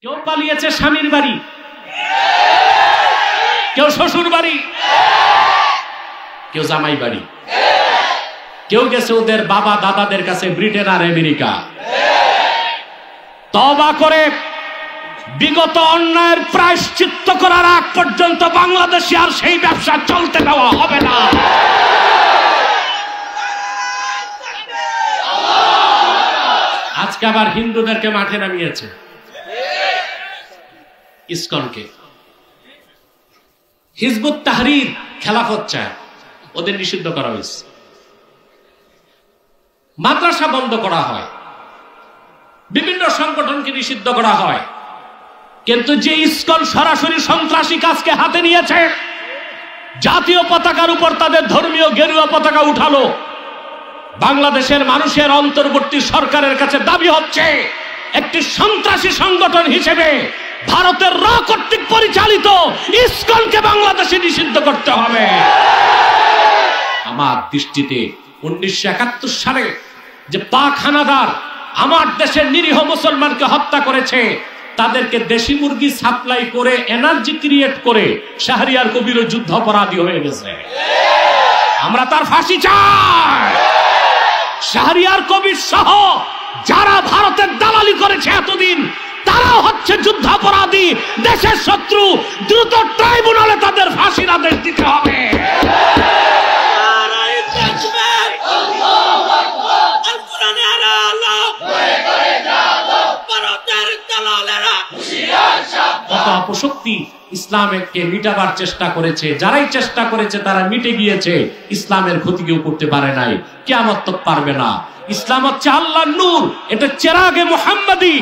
কেউ পালিয়েছে স্বামীর বাড়ি, কেউ শ্বশুর বাড়ি, কেউ জামাই বাড়ি, কেউ গেছে ওদের বাবা দাদাদের কাছে ব্রিটেন আর আমেরিকা। তওবা করে বিগত অন্যায়ের প্রায়শ্চিত্ত করার আগ পর্যন্ত বাংলাদেশে আর সেই ব্যবসা চলতে দেওয়া হবে না। আজকে আবার হিন্দুদেরকে মাঠে নামিয়েছে, ইসকনকে। হিজবুত তাহরীর খেলাফত চায়, ওদের নিষিদ্ধ করা হয়েছে। মাদ্রাসা বন্ধ করা হয়, বিভিন্ন সংগঠনকে নিষিদ্ধ করা হয়, কিন্তু যে ইসকন সরাসরি সন্ত্রাসী কাজকে হাতে নিয়েছে, জাতীয় পতাকার উপর তাদের ধর্মীয় গেরুয়া পতাকা উঠালো, বাংলাদেশের মানুষের অন্তর্বর্তী সরকারের কাছে দাবি হচ্ছে একটি সন্ত্রাসী সংগঠন হিসেবে ভারতের র কর্তৃক পরিচালিত ইসকনকে বাংলাদেশে নিষিদ্ধ করতে হবে। আমার দৃষ্টিতে 1971 সালে যে পাক হানাদার আমার দেশের নিরীহ মুসলমানকে হত্যা করেছে, তাদেরকে দেশি মুরগি সাপ্লাই করে এনার্জি ক্রিয়েট করে শাহরিয়ার কবিরও যুদ্ধাপরাধী হয়ে গেছে। আমরা তার ফাঁসি চাই। শাহরিয়ার কবির সহ যারা ভারতের দালালি করেছে এতদিন, তারাও হচ্ছে যুদ্ধাপরাধী, দেশের শত্রু। দ্রুত ট্রাইব্যুনালে তাদের ফাঁসির আদেশ দিতে হবে। কত অপশক্তি ইসলামকে মিটাবার চেষ্টা করেছে, যারাই চেষ্টা করেছে তারা মিটে গিয়েছে, ইসলামের ক্ষতি কেউ করতে পারে নাই, কিয়ামত তক পারবে না। ইসলাম হচ্ছে আল্লাহর নূর, এটা চেরাগে মুহাম্মাদি।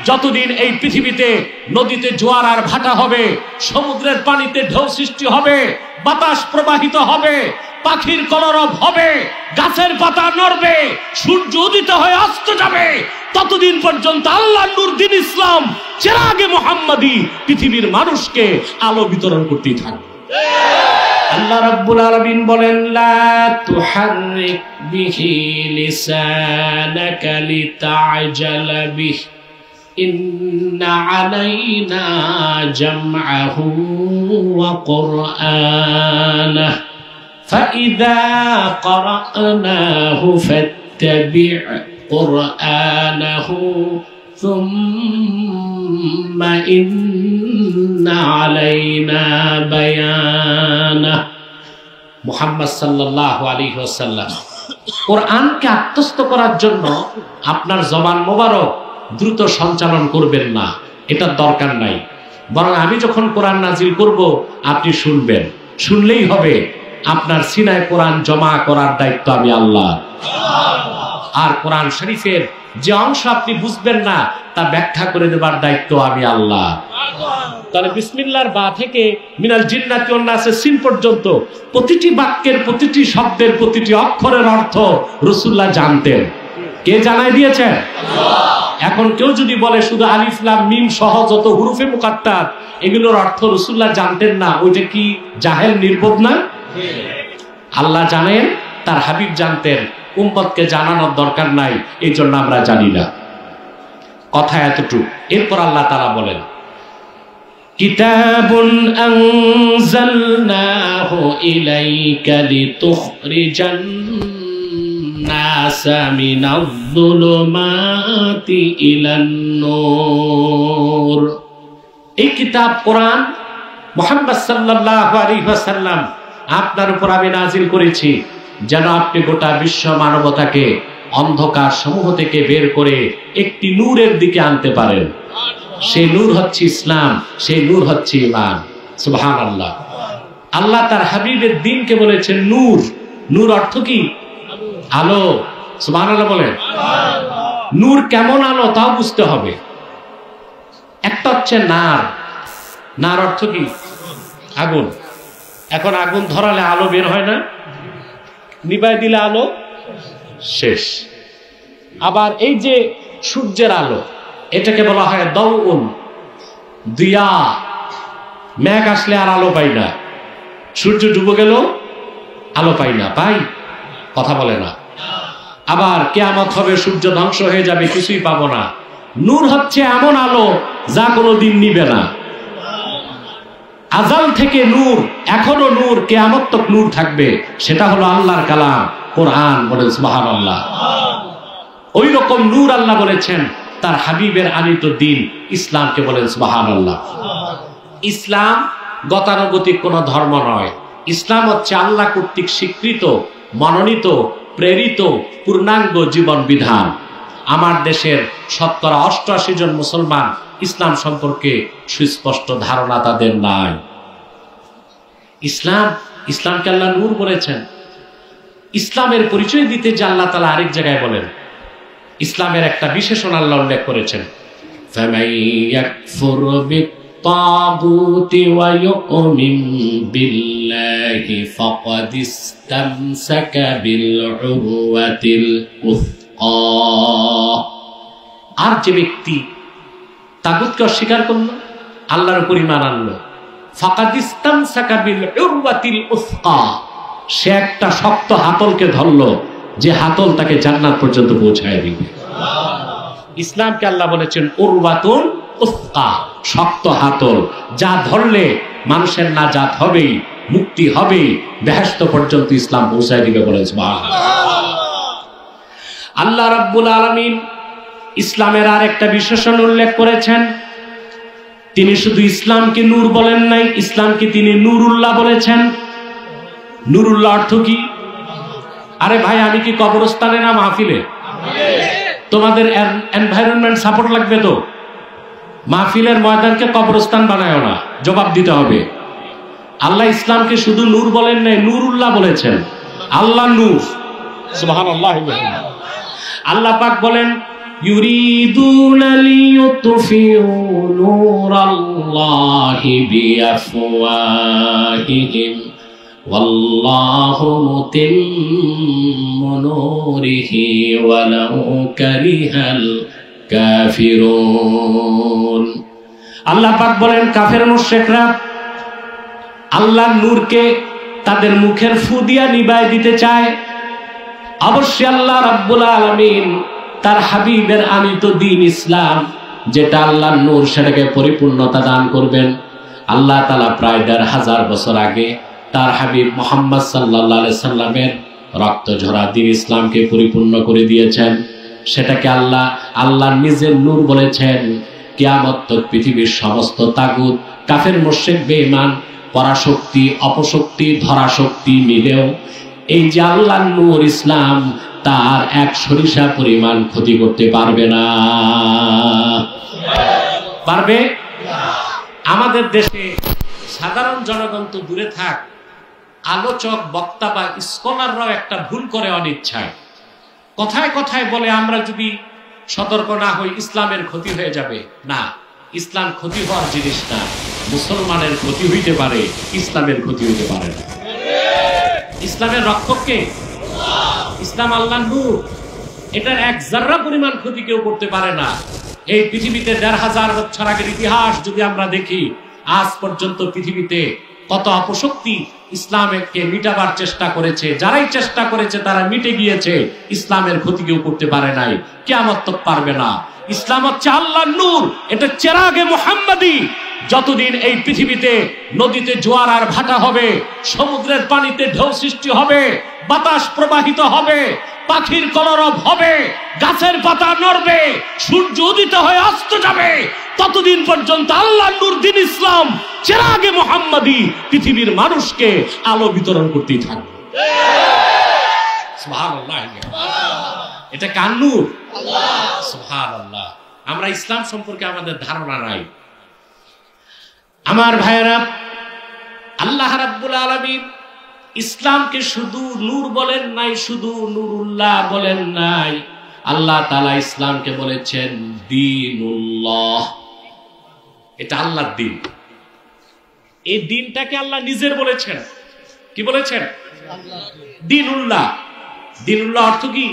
যতদিন এই পৃথিবীতে নদীতে জোয়ার আর ভাটা হবে, সমুদ্রের পানিতে ঢেউ সৃষ্টি হবে, বাতাস প্রবাহিত হবে, পাখির কলরব হবে, গাছের পাতা নড়বে, সূর্য উদিত হয়ে অস্ত যাবে, ততদিন পর্যন্ত আল্লাহর নূর দিন ইসলাম চেরাগে মুহাম্মাদি পৃথিবীর মানুষকে আলো বিতরণ করতেই থাকবে। আল্লাহ রাব্বুল আলামিন বলেন, লা তুহাররিক বিহি লিসানাকা লিতা'জালা বিহি ইন্না আলাইনা জামআহু ওয়া কুরআনাহু ফাইযা ক্বরা'নাহু ফাত্তাবি' কুরআনাহু সুম্মা ইন্না আলাইনা বায়ানাহু। মুহাম্মদ সাল্লাল্লাহু আলাইহি ওয়াসাল্লাম কোরআনকে আত্মস্থ করার জন্য আপনার জবান মোবারক দ্রুত সঞ্চালন করবেন না, এটা দরকার নাই। বরং আমি যখন কোরআন নাজিল করব আপনি শুনবেন, শুনলেই হবে। আপনার সিনায় কোরআন জমা করার দায়িত্ব আমি আল্লাহ। আর কোরআন শরীফের যে অংশ আপনি বুঝবেন না তা ব্যাখ্যা করে দেবার দায়িত্ব আমি আল্লাহ। তাহলে বিসমিল্লাহর বা থেকে মিনাল জিন্নাতি ওয়ান নাসের সিন পর্যন্ত প্রতিটি বাক্যের, প্রতিটি শব্দের, প্রতিটি অক্ষরের অর্থ রাসূলুল্লাহ জানতেন। কে জানাই দিয়েছেন? এখন কেউ যদি বলে শুধু আলিফ লাম মিম সহ যত হুরুফে মুকাত্তার এগুলোর অর্থ রাসূলুল্লাহ জানতেন না, ওইটা কি জাহেল নির্বোধ না? আল্লাহ জানেন, তার হাবিব জানতেন, উম্মতকে জানানোর দরকার নাই, এই জন্য আমরা জানি না। কথা এতটুকু। এরপর আল্লাহ তাআলা বলেন, কিতাবুন আনজালনাহু ইলাইকা লিতুখরিজান নাসা মিনাজ যুলুমাতি ইলান নূর। এই কিতাব কোরআন মুহাম্মদ সাল্লাল্লাহু আলাইহি ওয়াসাল্লাম আপনার উপর আমি নাজিল করেছি, যেন আপনি গোটা বিশ্ব মানবতাকে অন্ধকার সমূহ থেকে বের করে একটি নূরের দিকে আনতে পারেন। সেই নূর হচ্ছে ইসলাম, সেই নূর হচ্ছে ঈমান। সুবহানাল্লাহ। আল্লাহ তার হাবিবের দ্বীনকে বলেছেন নূর। নূর অর্থ কি? আলো। সুবহানাল্লাহ বলেন। নূর কেমন আলো তাও বুঝতে হবে। একটা হচ্ছে নার। নার অর্থ কি? আগুন। এখন আগুন ধরালে আলো বের হয় না, নিভাই দিলে আলো শেষ। আবার এই যে সূর্যের আলো, এটাকে বলা হয় দাউন, দিয়া। মেঘ আসলে আর আলো পাই না, সূর্য ডুবে গেল আলো পাই না, পাই? কথা বলে না। আবার কিয়ামত হবে, সূর্য ধ্বংস হয়ে যাবে, কিছুই পাবো না, নূর হচ্ছে এমন আলো যা কোনোদিন নিবে না। আজাল থেকে নূর, এখনো নূর, কিয়ামত তক নূর থাকবে। সেটা হলো আল্লাহর কালাম কোরআন। বলেন সুবহানাল্লাহ। ওই রকম নূর আল্লাহ বলেছেন তার হাবিবের আনিত দিন ইসলামকে। বলেন সুবহানাল্লাহ। ইসলাম গতানুগতিক কোন ধর্ম নয়। ইসলাম হচ্ছে আল্লাহ কর্তৃক স্বীকৃত, মনোনীত, প্রেরিত পূর্ণাঙ্গ জীবন বিধান। আমার দেশের শতকরা ৮৮ জন মুসলমান ইসলাম সম্পর্কে সুস্পষ্ট ধারণা তাদের নাই। ইসলামকে আল্লাহ নূর বলেছেন। ইসলামের পরিচয় দিতে যে আল্লাহ তাআলা আরেক জায়গায় বলেন, ইসলামের একটা বিশেষণ আল্লাহ উল্লেখ করেছেন, ফামান ইয়াকফুর বিত্তাগুতি ওয়া ইউমিন বিল্লাহি ফাকাদ ইসতামসাকা বিল উরওয়াতিল উসকা। আর যে ব্যক্তি তাগুতকে অস্বীকার করলো, আল্লাহর উপর ঈমান আনলো, ফাকাদ ইসতামসাকা বিল উরওয়াতিল উসকা, সে একটা শক্ত হাতলকে ধরলো, যে হাতল তাকে জান্নাত পর্যন্ত পৌঁছায় দিবে। ইসলামকে আল্লাহ বলেছেন উরওয়াতুন উসকা, শক্ত হাতল, যা ধরলে মানুষের নাজাত হবেই, মুক্তি হবেই, বেহেশত পর্যন্ত ইসলাম পৌঁছায় দিবে। বলেন সুবহানাল্লাহ। আল্লাহ রাব্বুল আলামিন ইসলামের আর একটা বিশেষণ উল্লেখ করেছেন। তিনি শুধু ইসলামকে নূর বলেন নাই, ইসলামকে তিনি নূরুল্লাহ বলেছেন। নূরুল্লাহ অর্থ কি? আরে ভাই, আমি কি কবরস্থানে না মাহফিলে? তোমাদের এনভায়রনমেন্ট সাপোর্ট লাগবে তো। মাহফিলের ময়দানকে কবরস্থান বানায় না, জবাব দিতে হবে। আল্লাহ ইসলামকে শুধু নূর বলেন নাই, নূরুল্লাহ বলেছেন। আল্লাহ নূর। সুবহানাল্লাহ। আল্লাহ পাক বলেন, ইউরিদুনা লিইউতফিউ নূরাল্লাহি বিআফওয়াহিহিম ওয়াল্লাহু মুতিম্মু নূরিহি ওয়ালাউ কারিহাল কাফিরুন। আল্লাহ পাক বলেন, কাফের মুশরিকরা আল্লাহর নূরকে তাদের মুখের ফু দিয়া নিভায় দিতে চায়। অবশ্যই আল্লাহ রাব্বুল আলামিন তার হাবিবের আনিত দ্বীন ইসলাম, যেটা আল্লাহর নূর, সেটাকে পরিপূর্ণতা দান করবেন। আল্লাহ তাআলা প্রায় ১৫০০ বছর আগে তার হাবিব মুহাম্মদ সাল্লাল্লাহু আলাইহি সাল্লামের রক্ত ঝরা দ্বীন ইসলামকে পরিপূর্ণ করে দিয়েছেন। সেটাকে আল্লাহ নিজের নূর বলেছেন। কিয়ামত তক পৃথিবীর সমস্ত তাগুত, কাফের মুশরিক, বেঈমান, পরাশক্তি, অপশক্তি, ধরাশক্তি মিলেও এই যে আল্লাহর নূর ইসলাম, তার এক সরিষা পরিমাণ ক্ষতি করতে পারবে না। পারবে? আমাদের দেশে সাধারণ জনগণ তো দূরে থাক, আলোচক, বক্তা বা স্কলাররাও একটা ভুল করে অনিচ্ছায়। কথায় কথায় বলে আমরা যদি সতর্ক না হই ইসলামের ক্ষতি হয়ে যাবে। না, ইসলাম ক্ষতি হওয়ার জিনিস না। মুসলমানের ক্ষতি হইতে পারে, ইসলামের ক্ষতি হইতে পারে না। ইসলামের রক্ষককে, ইসলাম আল্লাহর নূর, এটার এক জাররা পরিমাণ ক্ষতি কেউ করতে পারে না। এই পৃথিবীতে ১৫০০ বছর আগের ইতিহাস যদি আমরা দেখি, আজ পর্যন্ত পৃথিবীতে কত অপশক্তি ইসলামকে মিটাবার চেষ্টা করেছে। যারাই চেষ্টা করেছে তারা মিটে গিয়েছে। ইসলামের ক্ষতি কেউ করতে পারে নাই, কিয়ামত তক পারবে না। ইসলাম হচ্ছে আল্লাহর নূর, এটা চেরাগে মুহাম্মাদি। যতদিন এই পৃথিবীতে নদীতে জোয়ার আর ভাটা হবে, সমুদ্রের পানিতে ঢেউ সৃষ্টি হবে, বাতাস প্রবাহিত হবে, পাখির কলরব হবে, গাছের পাতা নড়বে, সূর্য উদিত হয়ে অস্ত যাবে, ততদিন পর্যন্ত আল্লাহর নূর দ্বীন ইসলাম চেরাগে মুহাম্মাদি পৃথিবীর মানুষকে আলো বিতরণ করতেই থাকবে। সুবহানাল্লাহ। এটা কার নূর? আল্লাহ। সুবহানাল্লাহ। আমরা ইসলাম সম্পর্কে আমাদের ধারণা নাই। আমার ভাইয়েরা, আল্লাহ রাব্বুল আলামিন ইসলামকে শুধু নূর বলেন নাই, শুধু নূরুল্লাহ বলেন নাই। আল্লাহ তাআলা ইসলামকে বলেছেন দ্বীনুল্লাহ। এটা আল্লাহর দ্বীন। এই দ্বীনটাকে আল্লাহ নিজের বলেছেন। কি বলেছেন? দ্বীনুল্লাহ। দ্বীনুল্লাহ অর্থ কি?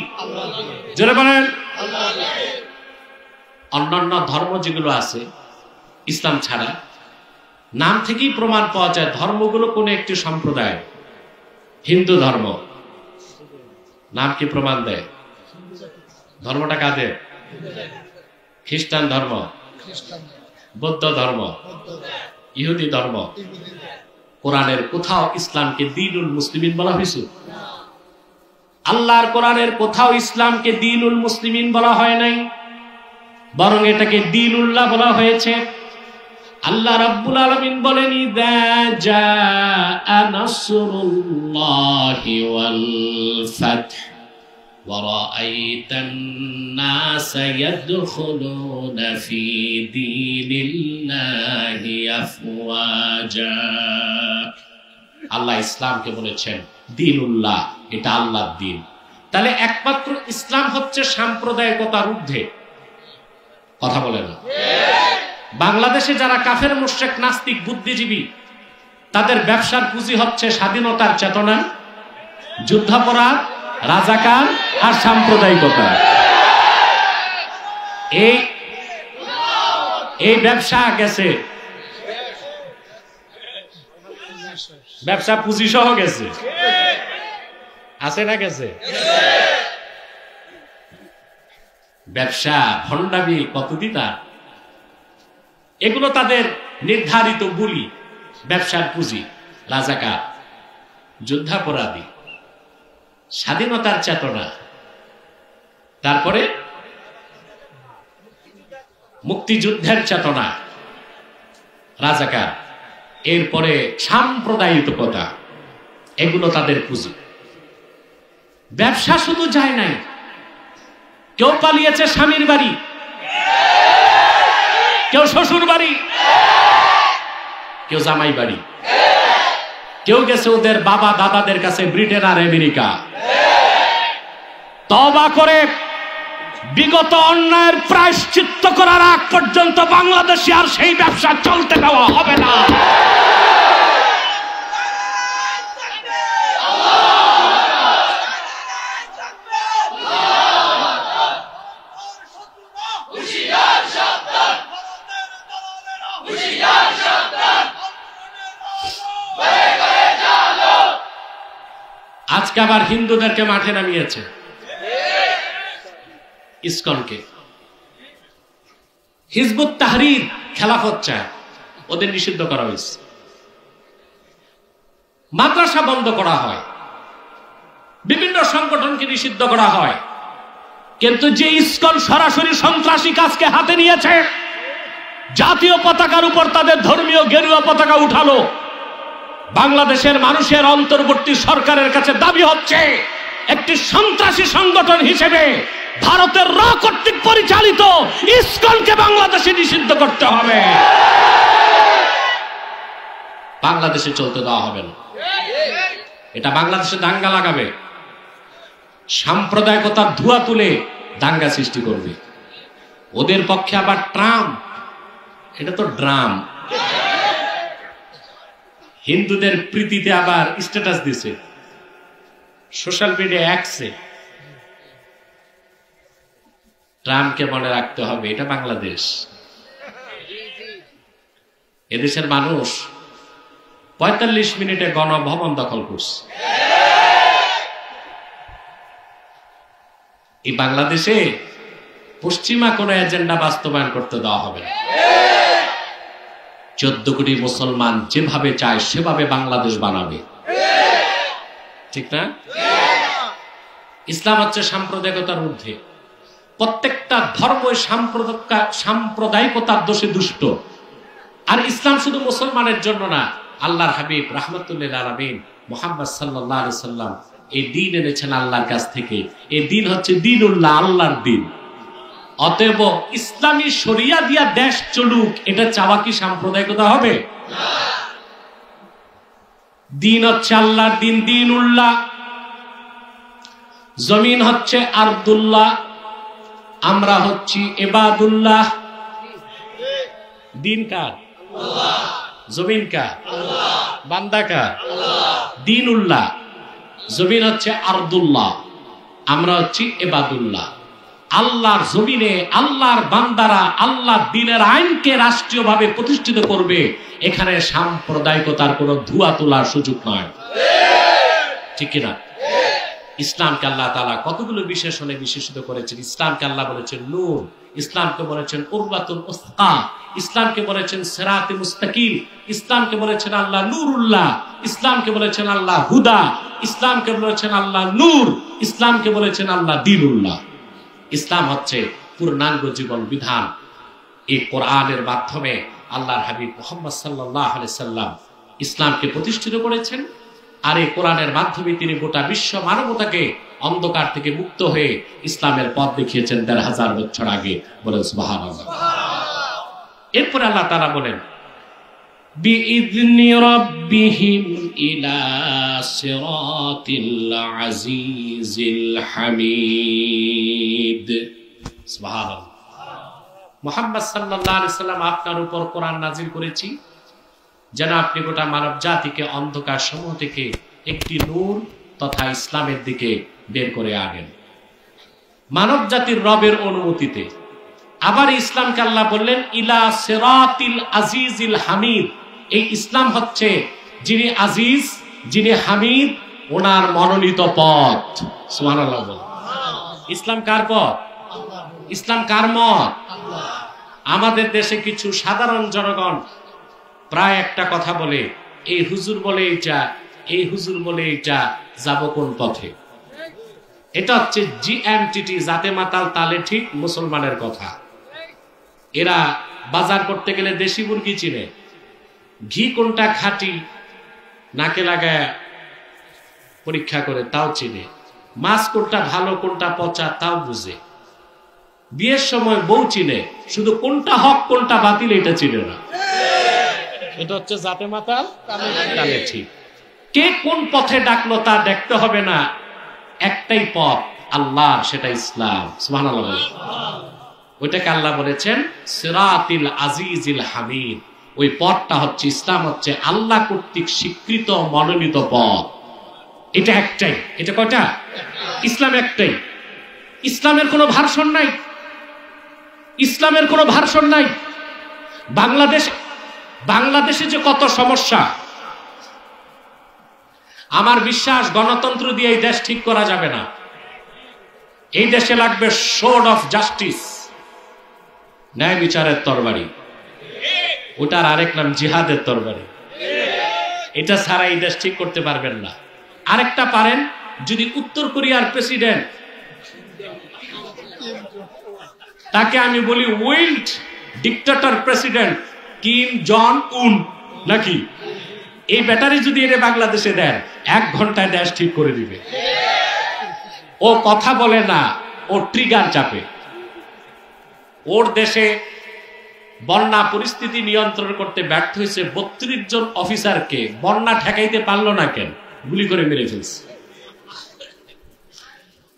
জোরে বলেন। অন্যান্য ধর্ম যেগুলো আছে ইসলাম ছাড়া, নাম থেকেই প্রমাণ পাওয়া যায় ধর্মগুলো কোন একটি সম্প্রদায়। হিন্দু ধর্ম নাম কি প্রমাণ দেয়? ধর্মটা কাদের? খ্রিস্টান ধর্ম, বৌদ্ধ ধর্ম, ইহুদি ধর্ম। কোরআনের কোথাও ইসলামকে দ্বীনুল মুসলিমিন বলা হয়েছে? আল্লাহর কোরআনের কোথাও ইসলামকে দ্বীনুল মুসলিমিন বলা হয় নাই, বরং এটাকে দ্বীনুল্লাহ বলা হয়েছে। আল্লাহ রাব্বুল আলামিন বলেন, ইযা জাআ নাসরুল্লাহি ওয়াল ফাth ওয়া রাআইতান নাসা ইয়াদখুলুনা ফি দীনিল্লাহি আফওয়াজা। আল্লাহ ইসলামকে বলেছেন দ্বীনুল্লাহ, এটা আল্লাহর দ্বীন। তাহলে একমাত্র ইসলাম হচ্ছে সাম্প্রদায়িকতার ঊর্ধ্বে। কথা বলে না? বাংলাদেশে যারা কাফের, মুশরিক, নাস্তিক, বুদ্ধিজীবী, তাদের ব্যবসার পুঁজি হচ্ছে স্বাধীনতার চেতনা, যুদ্ধাপরাধ, রাজাকার আর সাম্প্রদায়িকতা। এই ব্যবসা গেছে, ব্যবসা পুঁজি সহ গেছে, আছে না গেছে? ব্যবসা ভণ্ডামি কতদিন আর, এগুলো তাদের নির্ধারিত বুলি, ব্যবসার পুঁজি, রাজাকার, যুদ্ধাপরাধী, স্বাধীনতার চেতনা, তারপরে মুক্তিযুদ্ধের চেতনা, রাজাকার, এরপরে সাম্প্রদায়িকতা, এগুলো তাদের পুঁজি। ব্যবসা শুধু যায় নাই, কেউ পালিয়েছে স্বামীর বাড়ি, কেউ শ্বশুর বাড়ি, কেউ জামাই বাড়ি, কেউ গেছে ওদের বাবা দাদাদের কাছে ব্রিটেন আর আমেরিকা। তওবা করে বিগত অন্যায়ের প্রায়শ্চিত্ত করার আগ পর্যন্ত বাংলাদেশে আর সেই ব্যবসা চলতে দেওয়া হবে না। আজকে আবার হিন্দুদেরকে মাঠে নামিয়েছে, ইসকনকে। হিজবুত তাহরীর খেলাফত চায়, ওদের নিষিদ্ধ করা হয়েছে। মাদ্রাসা বন্ধ করা হয়, বিভিন্ন সংগঠনকে নিষিদ্ধ করা হয়, কিন্তু যে ইসকন সরাসরি সন্ত্রাসী কাজকে হাতে নিয়েছে, জাতীয় পতাকার উপর তাদের ধর্মীয় গেরুয়া পতাকা উঠালো, বাংলাদেশের মানুষের অন্তর্বর্তী সরকারের কাছে দাবি হচ্ছে একটি সন্ত্রাসী সংগঠন হিসেবে ভারতের র কর্তৃক পরিচালিত ইসকনকে বাংলাদেশে নিষিদ্ধ করতে হবে। বাংলাদেশে চলতে দেওয়া হবে না। এটা বাংলাদেশে দাঙ্গা লাগাবে, সাম্প্রদায়িকতার ধোঁয়া তুলে দাঙ্গা সৃষ্টি করবে। ওদের পক্ষে আবার ট্রাম্প, এটা তো ড্রাম। হিন্দুদের প্রীতিতে আবার স্ট্যাটাস দিছে সোশ্যাল মিডিয়া অ্যাক্সে। ট্রাম্পকে মনে রাখতে হবে, এটা বাংলাদেশ। এদেশের মানুষ ৪৫ মিনিটে গণভবন দখল করছে। এই বাংলাদেশে পশ্চিমা কোন এজেন্ডা বাস্তবায়ন করতে দেওয়া হবে না। 14 কোটি মুসলমান যেভাবে চায় সেভাবে বাংলাদেশ বানাবে, ঠিক না? ইসলাম হচ্ছে সাম্প্রদায়িকতার ঊর্ধ্বে। প্রত্যেকটা ধর্ম সাম্প্রদায়িকতার দোষে দুষ্ট। আর ইসলাম শুধু মুসলমানের জন্য না, আল্লাহর হাবিব রাহমাতুল্লিল আলামিন মুহাম্মদ সাল্লাল্লাহু আলাইহি সাল্লাম এই দ্বীন এনেছেন আল্লাহর কাছ থেকে। এই দ্বীন হচ্ছে দ্বীনুল্লাহ, আল্লাহর দ্বীন। অতএব ইসলামী শরিয়া দিয়া দেশ চলুক, এটা চাওয়া কি সাম্প্রদায়িকতা হবে? দ্বীন হচ্ছে আল্লাহর দ্বীন, দ্বীনুল্লাহ। জমিন হচ্ছে আরদুল্লাহ, আমরা হচ্ছি ইবাদুল্লাহ। দ্বীন কার? আল্লাহ। জমিন কার? আল্লাহ। বান্দা কার? আল্লাহ। দ্বীনুল্লাহ। জমিন হচ্ছে আরদুল্লাহ, আমরা হচ্ছি ইবাদুল্লাহ। আল্লাহর জমিনে আল্লাহর বান্দারা আল্লাহর দ্বীনের আইনকে রাষ্ট্রীয়ভাবে প্রতিষ্ঠিত করবে। এখানে সাম্প্রদায়িকতার কোনো ধোঁয়া তোলার সুযোগ নয়, ঠিক কিনা? ইসলামকে আল্লাহ তাআলা কতগুলো বিশেষণে বিশেষিত করেছেন। ইসলামকে আল্লাহ বলেছেন নূর, ইসলামকে বলেছেন উরওয়াতুল উসকা, ইসলামকে বলেছেন সিরাতে মুস্তাকিম, ইসলামকে বলেছেন আল্লাহ নূরুল্লাহ, ইসলামকে বলেছেন আল্লাহ হুদা, ইসলামকে বলেছেন আল্লাহ নূর, ইসলামকে বলেছেন আল্লাহ দীনুল্লাহ। ইসলাম হচ্ছে পূর্ণাঙ্গ জীবন বিধান। এই কোরআনের মাধ্যমে আল্লাহর হাবিব মুহাম্মদ সাল্লাল্লাহু আলাইহি সাল্লাম ইসলামকে প্রতিষ্ঠিত করেছেন। আর এই কোরআনের মাধ্যমে তিনি গোটা বিশ্ব মানবতাকে অন্ধকার থেকে মুক্ত হয়ে ইসলামের পথ দেখিয়েছেন ১৫০০ বছর আগে। বলেন সুবহানাল্লাহ। এরপরে আল্লাহ তাআলা বলেন বিইذনি রাব্বিহিম ইলা সিরাতিল আজিজিল হামিদ। সুবহানাল্লাহ। মুহাম্মদ সাল্লাল্লাহু আলাইহি সাল্লাম আপনার উপর কোরআন নাজিল করেছি যেন আপনি গোটা মানব জাতিকে অন্ধকার সমূহ থেকে একটি নূর তথা ইসলামের দিকে বের করে আনেন মানব জাতির রবের অনুমতিতে। আবার ইসলামকে আল্লাহ বললেন ইলা সিরাতিল আজিজিল হামিদ। এই ইসলাম হচ্ছে যিনি আজিজ, যিনি হামিদ, ওনার মনোনীত পথ। সুবহানাল্লাহ বলেন। ইসলাম কার পথ? ইসলাম কার মত? আমাদের দেশে কিছু সাধারণ জনগণ প্রায় একটা কথা বলে, এই হুজুর বলে এটা, এই হুজুর বলে এটা, যাব কোন পথে? এটা হচ্ছে জিএমটিটি, জাতে মাতাল তালে ঠিক মুসলমানের কথা। এরা বাজার করতে গেলে দেশি মুরগি চিনে, ঘি কোনটা খাঁটি নাকে লাগায় পরীক্ষা করে তাও চিনে, মাছ কোনটা ভালো কোনটা পচা তাও বুঝে, বিয়ের সময় বউ চিনে, শুধু কোনটা হক কোনটা বাতিল এটা চিনে না। এটা হচ্ছে জাতে মাতাল তালে ঠিক। কে কোন পথে ডাকলো তা দেখতে হবে না, একটাই পথ আল্লাহর, সেটা ইসলাম। সুবহানাল্লাহ। ওইটাকে আল্লাহ বলেছেন সিরাতিল আজিজিল হামিদ। ওই পথটা হচ্ছে ইসলাম, হচ্ছে আল্লাহ কর্তৃক স্বীকৃত মনোনীত পথ। এটা একটাই। এটা কয়টা? ইসলাম একটাই। ইসলামের কোনো ভার্সন নাই, ইসলামের কোনো ভার্সন নাই। বাংলাদেশে যে কত সমস্যা, আমার বিশ্বাস গণতন্ত্র দিয়ে এই দেশ ঠিক করা যাবে না। এই দেশে লাগবে সোর্ড অফ জাস্টিস, ন্যায় বিচারের তরবারি। ওটার আরেক নাম জিহাদের তরবারি। এটা ছাড়া এই দেশ ঠিক করতে পারবেন না। আরেকটা পারেন, যদি উত্তর কোরিয়ার প্রেসিডেন্ট, তাকে আমি বলি উইল্ড ডিক্টেটর প্রেসিডেন্ট কিম জন উন নাকি, এই ব্যাটারি যদি এর বাংলাদেশে দেন 1 ঘন্টায় দেশ ঠিক করে দিবে। ও কথা বলে না, ও ট্রিগার চাপে। ওর দেশে বন্যা পরিস্থিতি নিয়ন্ত্রণ করতে ব্যর্থ হয়েছে, 32 জন অফিসারকে বন্যা ঠেকাইতে পারলো না কেন? গুলি করে মেরে ফেলছে।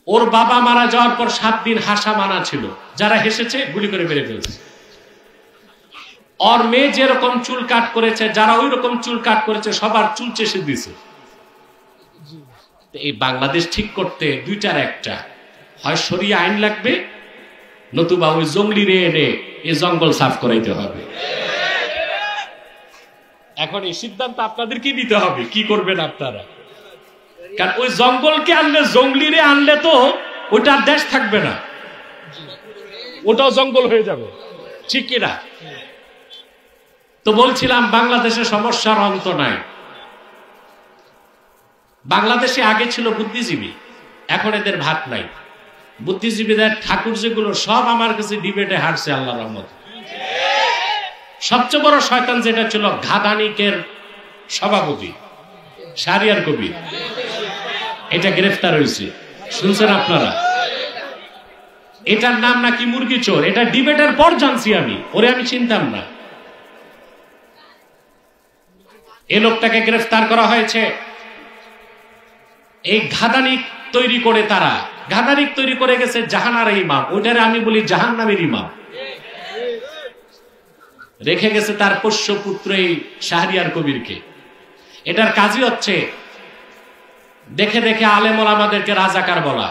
ওর বাবা মারা যাওয়ার পর 7 দিন হাসা মানা ছিল, যারা হেসেছে গুলি করে মেরে ফেলছে। ওর মেয়ে যেরকম চুল কাট করেছে, যারা ওই রকম চুল কাট করেছে সবার চুল চেষে দিয়েছে। এই বাংলাদেশ ঠিক করতে দুইটার একটা, হয় শরিয়া আইন লাগবে, নতুবা ওই জঙ্গলি রে এনে এই জঙ্গল সাফ করাইতে হবে। এখন এই সিদ্ধান্ত আপনাদেরকে নিতে হবে, কি করবেন আপনারা। কারণ ওই জঙ্গলকে আনলে, জঙ্গলিরে আনলে তো ওইটার দেশ থাকবে না, ওটাও জঙ্গল হয়ে যাবে, ঠিক কিনা? তো বলছিলাম বাংলাদেশের সমস্যার অন্ত নাই। বাংলাদেশে আগে ছিল বুদ্ধিজীবী, এখন এদের ভাত নাই। বুদ্ধিজীবীদের ঠাকুর যেগুলো সব আমার কাছে ডিবেটে হারছে আল্লাহর রহমতে। সবচেয়ে বড় শয়তান যেটা ছিল ঘাদানিকের সভাপতি শাহরিয়ার কবির, এটা গ্রেফতার হয়েছে, শুনছেন আপনারা? এটার নাম নাকি মুরগি চোর। এটা ডিবেটের পর জানছি আমি, ওরে আমি চিনতাম না। এই লোকটাকে গ্রেফতার করা হয়েছে। এই ঘাদানিক তৈরি করে, তারা ঘাদানিক তৈরি করে গেছে জাহানার ইমাম, ওইটারে আমি বলি জাহান্নামের ইমাম। রেখে গেছে তার পোষ্য পুত্র এই শাহরিয়ার কবিরকে। এটার কাজই হচ্ছে দেখে দেখে আলেম ওলামাদেরকে রাজাকার বলা।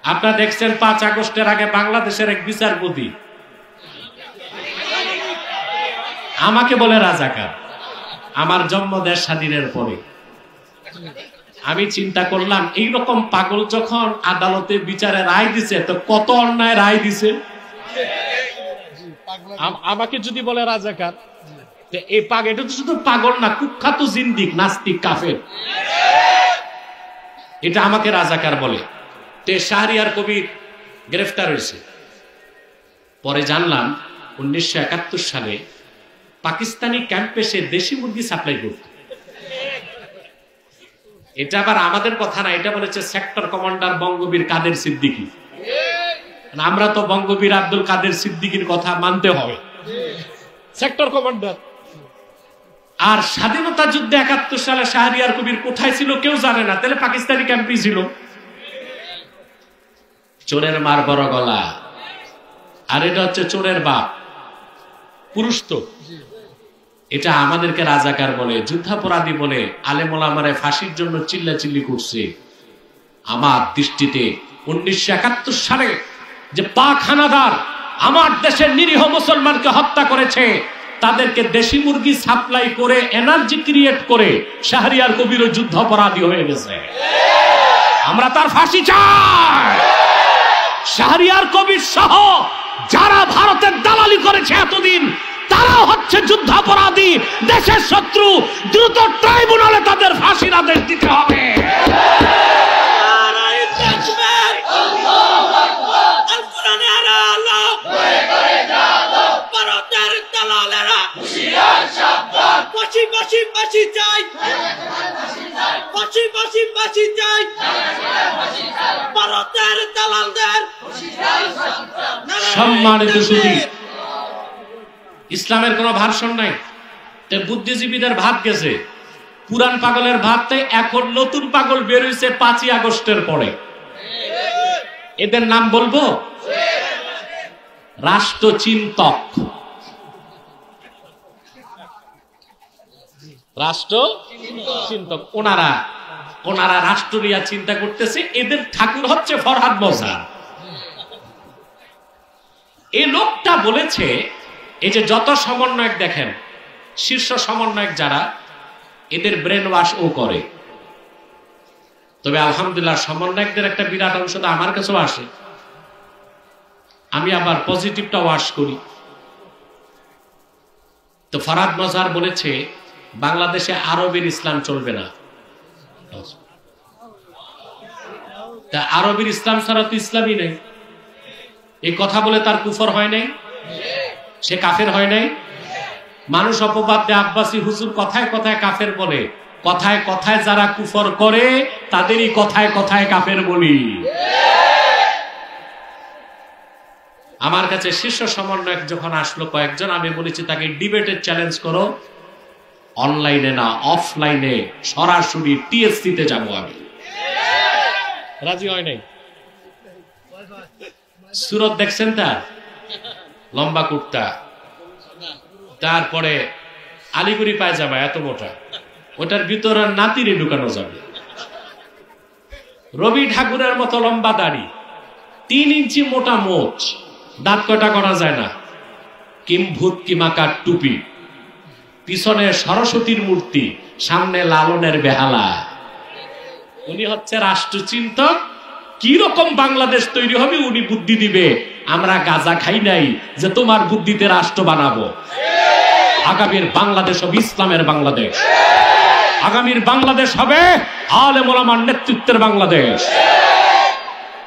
আপনারা দেখছেন 5 আগস্টের আগে বাংলাদেশের এক বিচারপতি আমাকে বলে রাজাকার, আমার জন্ম দেশ স্বাধীনের পরে। আমি চিন্তা করলাম এইরকম পাগল যখন আদালতে বিচারে রায় দিছে তো কত অন্যায় রায় দিছে। আমাকে যদি বলে রাজাকার, এই পাগল, এটা তো শুধু পাগল না, কুখ্যাত জিন্দিক, নাস্তিক, কাফের, এটা আমাকে রাজাকার বলে। তে শাহরিয়ার কবির গ্রেফতার হয়েছে। পরে জানলাম 1971 সালে পাকিস্তানি ক্যাম্পে সে দেশি মুরগি সাপ্লাই করত। এটা আবার আমাদের কথা না, এটা বলেছে সেক্টর কমান্ডার বঙ্গবীর কাদের সিদ্দিকী। আমরা তো বঙ্গবীর আব্দুল কাদের সিদ্দিকীর কথা মানতে হবে, সেক্টর কমান্ডার। আর স্বাধীনতা যুদ্ধে 71 সালে শাহরিয়ার কবির কোথায় ছিল কেউ জানে না, তাহলে পাকিস্তানি ক্যাম্পে ছিল। চোরের মার বড় গলা, আর এটা হচ্ছে চোরের বাপ, পুরুষ তো। এটা আমাদেরকে রাজাকার বলে, যুদ্ধাপরাধী বলে, আলেম ওলামারে ফাঁসির জন্য চিল্লাচিল্লি করছে। আমার দৃষ্টিতে 1971 সালে যে পাক হানাদার আমার দেশের নিরীহ মুসলমানকে হত্যা করেছে, তাদেরকে দেশি মুরগি সাপ্লাই করে এনার্জি ক্রিয়েট করে শাহরিয়ার কবিরও যুদ্ধাপরাধী হয়ে গেছে। আমরা তার ফাঁসি চাই। শাহরিয়ার কবির সহ যারা ভারতের দালালি করেছে এতদিন, তারাও হচ্ছে যুদ্ধাপরাধী, দেশের শত্রু। দ্রুত ট্রাইব্যুনালে তাদের ফাঁসির আদেশ দিতে হবে। সম্মানিত সুধী, ইসলামের কোন ভার্সন নাই। বুদ্ধিজীবীদের ভাত গেছে, পুরান পাগলের ভাতটাই এখন নতুন পাগল বের হয়েছে 5ই আগস্টের পরে। এদের নাম বলবো রাষ্ট্রচিন্তক। রাষ্ট্রচিন্তক ওনারা রাষ্ট্র নিয়ে চিন্তা করতেছে। এদের ঠাকুর হচ্ছে ফরহাদ মজহার। এই লোকটা বলেছে, এই যে যত সমন্বয়ক দেখেন, শীর্ষ সমন্বয়ক যারা, এদের ব্রেন ওয়াশ ও করে। তবে আলহামদুলিল্লাহ সমন্বয়কদের একটা বিরাট অংশ তো আমার কাছেও আসে, আমি আবার পজিটিভটা ওয়াশ করি। তো ফরহাদ মজহার বলেছে বাংলাদেশে আরবের ইসলাম চলবে না। তা আরবের ইসলাম ছাড়া তো ইসলামই নেই। এই কথা বলে তার কুফর হয় নাই, সে কাফের হয় নাই। মানুষ অপবাদ দেয় আব্বাসী হুজুর কথায় কথায় কাফের বলে, কথায় কথায় যারা কুফর করে তাদেরই কথায় কথায় কাফের বলি। আমার কাছে শীর্ষ সমন্বয়ক যখন আসলো কয়েকজন, আমি বলেছি তাকে ডিবেটের চ্যালেঞ্জ করো, অনলাইনে না অফলাইনে, সরাসরি টিএসসি তে যাবো আমি। রাজি হয় নাই। সুরত দেখছেন তার, লম্বা কুর্তা, তারপরে আলিগুড়ি পায়জামা এত মোটা, ওটার ভিতরে নাতিরে ঢুকানো যাবে। রবি ঠাকুরের মতো লম্বা দাড়ি, 3 ইঞ্চি মোটা মোচ, দাঁত কটা করা যায় না, কিম্ভূত কিমাকার টুপি, পিছনে সরস্বতীর মূর্তি, সামনে লালনের বেহালা। উনি হচ্ছে রাষ্ট্রচিন্তক। কি রকম বাংলাদেশ তৈরি হবে উনি বুদ্ধি দিবে। আমরা গাঁজা খাই নাই যে তোমার বুদ্ধিতে রাষ্ট্র বানাবো। আগামীর বাংলাদেশ হবে ইসলামের বাংলাদেশ। আগামীর বাংলাদেশ হবে আলেম ওলামার নেতৃত্বের বাংলাদেশ।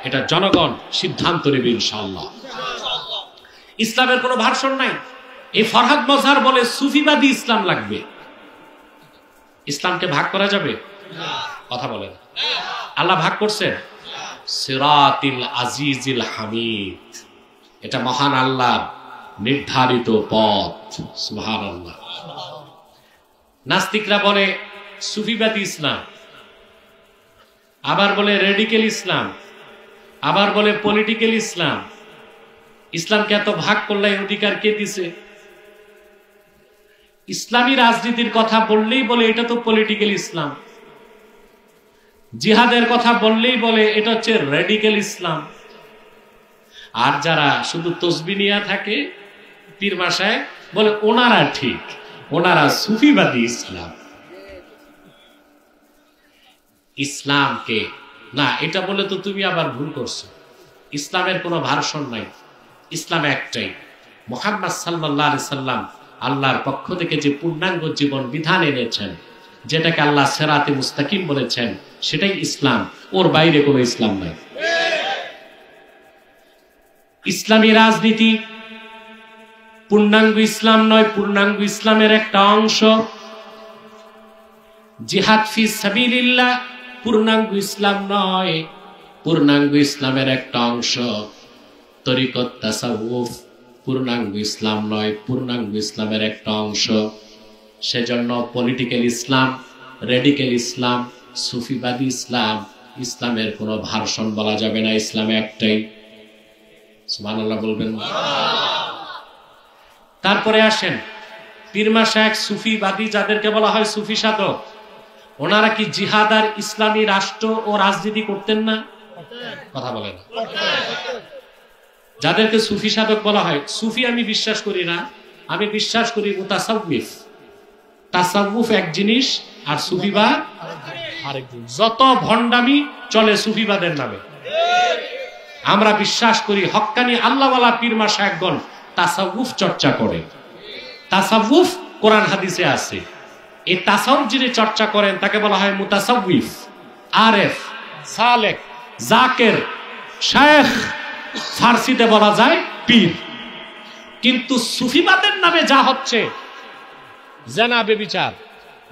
এটা জনগণ সিদ্ধান্ত নেবে ইনশাআল্লাহ। ইসলামের কোনো ভার্সন নাই। এই ফরহাদ মজহার বলে সুফিবাদী ইসলাম লাগবে। ইসলামকে ভাগ করা যাবে? কথা বলেন। আল্লাহ ভাগ করছেন সিরাতিল আজিজিল হামিদ, এটা মহান আল্লাহর নির্ধারিত পথ। সুবহানাল্লাহ। নাস্তিকরা বলে সুফিবাদী ইসলাম, আবার বলে রেডিক্যাল ইসলাম, আবার বলে পলিটিক্যাল ইসলাম। ইসলামকে এত ভাগ করলে অধিকার কে দিছে? ইসলামী রাজনীতির কথা বললেই বলে এটা তো পলিটিক্যাল ইসলাম। জিহাদের কথা বললেই বলে এটা হচ্ছে রেডিক্যাল ইসলাম। আর যারা শুধু তসবিহ নিয়ে থাকে পীর মাসায় বলে ওনারা ঠিক, ওনারা সুফিবাদী ইসলাম। ইসলামকে না, এটা বলে তো তুমি আবার ভুল করছো। ইসলামের কোনো ভার্সন নাই, ইসলাম একটাই। মুহাম্মদ সাল্লাল্লাহু আলাইহি সাল্লাম আল্লাহর পক্ষ থেকে যে পূর্ণাঙ্গ জীবন বিধান এনেছেন, যেটাকে আল্লাহ সিরাতে মুস্তাকিম বলেছেন, সেটাই ইসলাম। ওর বাইরে কোনো ইসলাম নাই। ইসলামী রাজনীতি পূর্ণাঙ্গ ইসলাম নয়, পূর্ণাঙ্গ ইসলামের একটা অংশ। জিহাদ ফি সাবিলিল্লাহ পূর্ণাঙ্গ ইসলাম নয়, পূর্ণাঙ্গ ইসলামের একটা অংশ। তরিকত তাসাউফ পূর্ণাঙ্গ ইসলাম নয়, পূর্ণাঙ্গ ইসলামের একটা অংশ। সেজন্য পলিটিক্যাল ইসলাম, রেডিক্যাল ইসলাম, সুফিবাদী ইসলাম, ইসলামের কোনো ভার্সন বলা যাবে না। ইসলাম একটাই। সুবহানাল্লাহ বলবেন। তারপরে আসেন পীর মাশায়েখ সুফিবাদী, যাদেরকে বলা হয় সুফি সাধক, ওনারা কি জিহাদ আর ইসলামী রাষ্ট্র ও রাজনীতি করতেন না? কথা বলেন। যাদেরকে সুফি সাধক বলা হয়, সুফি আমি বিশ্বাস করি না, আমি বিশ্বাস করি মুতাসাউফ। তাসাউফ এক জিনিস আর সুফিবাদ আরেক জিনিস। যত ভণ্ডামি চলে সুফিবাদের নামে। আমরা বিশ্বাস করি হক্কানি আল্লাহওয়ালা পীর মাশায়েখগণ তাসাউফ চর্চা করে। তাসাউফ কোরআন হাদিসে আছে। এই তাসাউফ যিনি চর্চা করেন তাকে বলা হয় মুতাসাউফ, আরেফ, সালেক, জাকের, শায়েখ, ফার্সিতে বলা যায় পীর। কিন্তু সুফিবাদের নামে যা হচ্ছে, জেনা, বেবিচার,